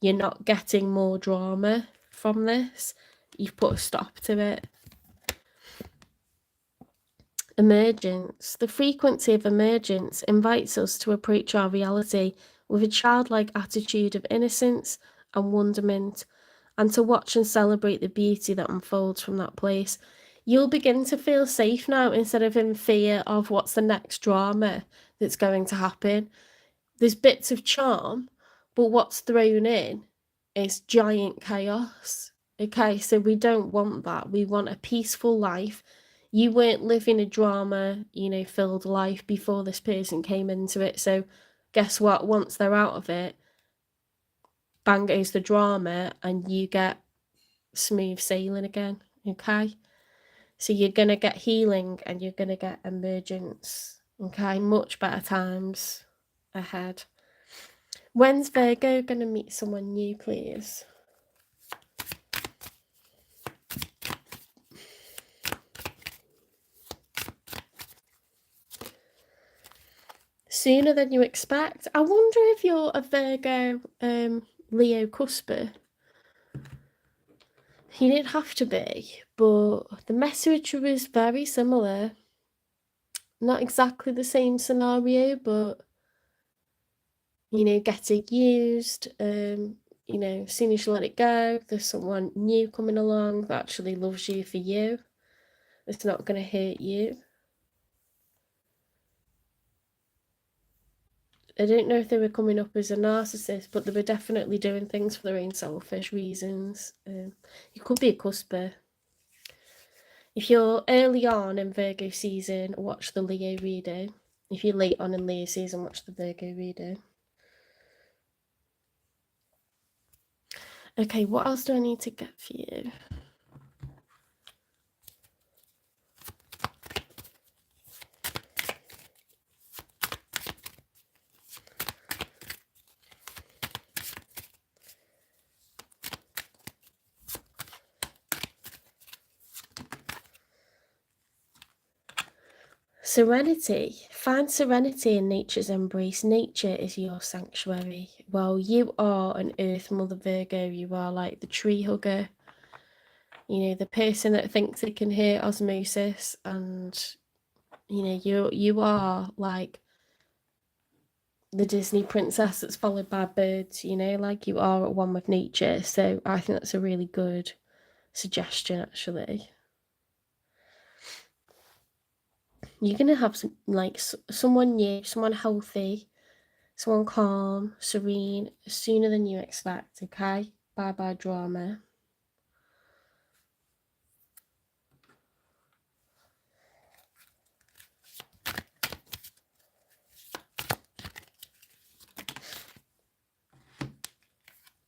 you're not getting more drama from this. You've put a stop to it. Emergence. The frequency of emergence invites us to approach our reality with a childlike attitude of innocence and wonderment, and to watch and celebrate the beauty that unfolds from that place. You'll begin to feel safe now instead of in fear of what's the next drama that's going to happen. There's bits of charm, but what's thrown in is giant chaos. Okay, so we don't want that. We want a peaceful life. You weren't living a drama, you know, filled life before this person came into it. So guess what? Once they're out of it, bang goes the drama and you get smooth sailing again. Okay, so you're going to get healing and you're going to get emergence. Okay, much better times ahead. When's Virgo going to meet someone new, please? Sooner than you expect. I wonder if you're a Virgo Leo cusper. He didn't have to be, but the message was very similar. Not exactly the same scenario, but, you know, getting used, you know, as soon as you let it go, there's someone new coming along that actually loves you for you. It's not going to hurt you. I don't know if they were coming up as a narcissist, but they were definitely doing things for their own selfish reasons. You could be a cusper. If you're early on in Virgo season, watch the Leo reading. If you're late on in Leo season, watch the Virgo reading. Okay, what else do I need to get for you? Serenity. Find serenity in nature's embrace. Nature is your sanctuary. Well, you are an Earth Mother Virgo. You are like the tree hugger. You know, the person that thinks it can hear osmosis, and you know, you are like the Disney princess that's followed by birds, you know, like you are at one with nature. So I think that's a really good suggestion, actually. You're going to have some, like, someone new, someone healthy, someone calm, serene, sooner than you expect, okay? Bye-bye drama.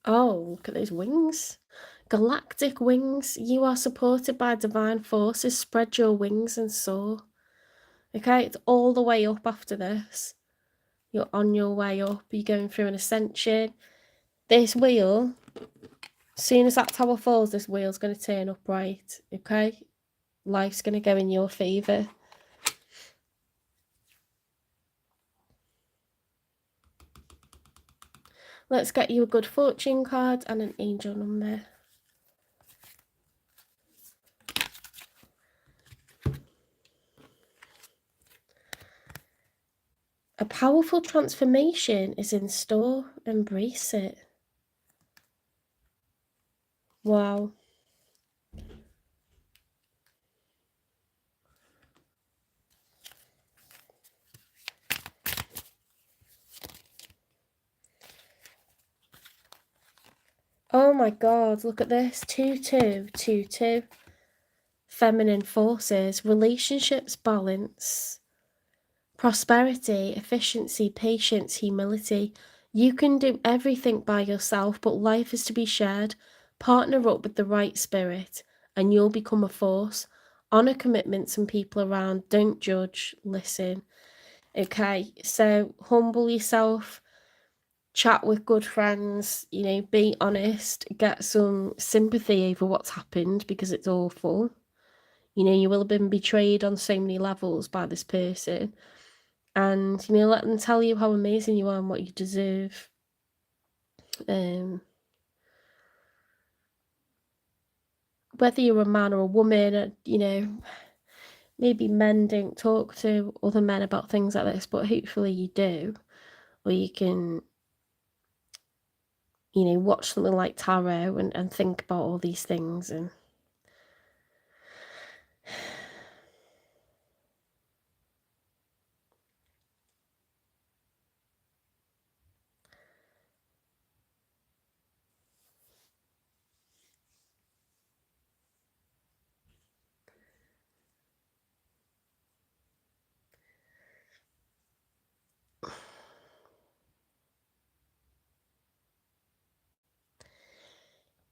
Oh, look at those wings. Galactic wings. You are supported by divine forces. Spread your wings and soar. Okay, it's all the way up after this. You're on your way up. You're going through an ascension. This wheel, as soon as that tower falls, this wheel's going to turn upright. Okay? Life's going to go in your favour. Let's get you a good fortune card and an angel number. A powerful transformation is in store. Embrace it. Wow. Oh my god, look at this. 2-2, 2-2. Feminine forces, relationships, balance, prosperity, efficiency, patience, humility. You can do everything by yourself, but life is to be shared. Partner up with the right spirit, and you'll become a force. Honor commitments and people around. Don't judge, listen. Okay, so humble yourself, chat with good friends, you know, be honest, get some sympathy over what's happened because it's awful. You know, you will have been betrayed on so many levels by this person. And, you know, let them tell you how amazing you are and what you deserve. Whether you're a man or a woman, you know, maybe men don't talk to other men about things like this, but hopefully you do. Or you can, you know, watch something like tarot and think about all these things. And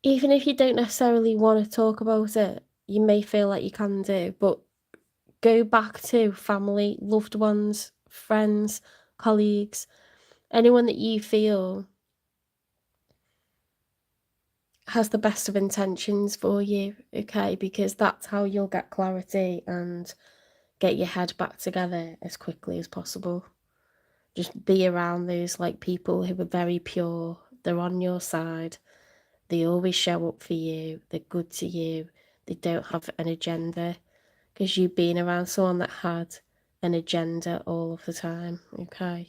even if you don't necessarily want to talk about it, you may feel like you can do, but go back to family, loved ones, friends, colleagues, anyone that you feel has the best of intentions for you, okay? Because that's how you'll get clarity and get your head back together as quickly as possible. Just be around those like people who are very pure, they're on your side, they always show up for you, they're good to you, they don't have an agenda. Because you've been around someone that had an agenda all of the time, okay?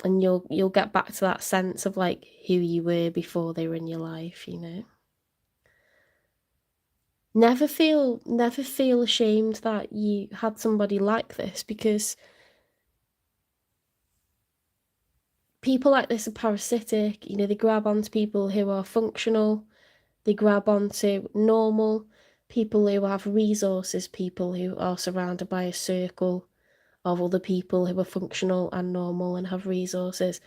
And you'll get back to that sense of like who you were before they were in your life, you know. Never feel ashamed that you had somebody like this, because people like this are parasitic, you know, they grab onto people who are functional, they grab onto normal people who have resources, people who are surrounded by a circle of other people who are functional and normal and have resources.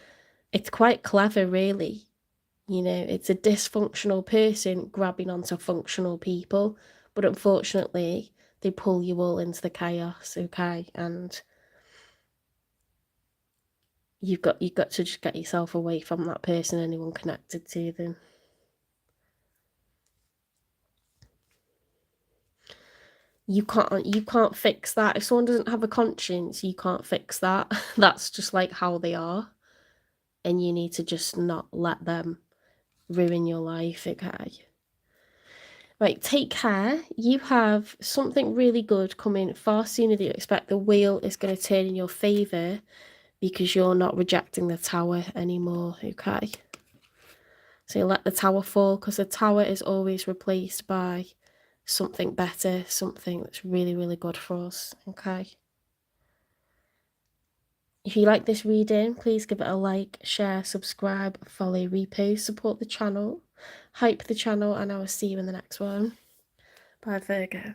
It's quite clever, really. You know, it's a dysfunctional person grabbing onto functional people, but unfortunately, they pull you all into the chaos, okay? And you've got to just get yourself away from that person, anyone connected to them. You can't fix that. If someone doesn't have a conscience, you can't fix that. That's just like how they are. And you need to just not let them ruin your life, okay? Right, take care. You have something really good coming far sooner than you expect. The wheel is going to turn in your favour because you're not rejecting the tower anymore, okay? So you let the tower fall, because the tower is always replaced by something better, something that's really, really good for us, okay? If you like this reading, please give it a like, share, subscribe, follow, repost, support the channel, hype the channel, and I will see you in the next one. Bye, Virgo.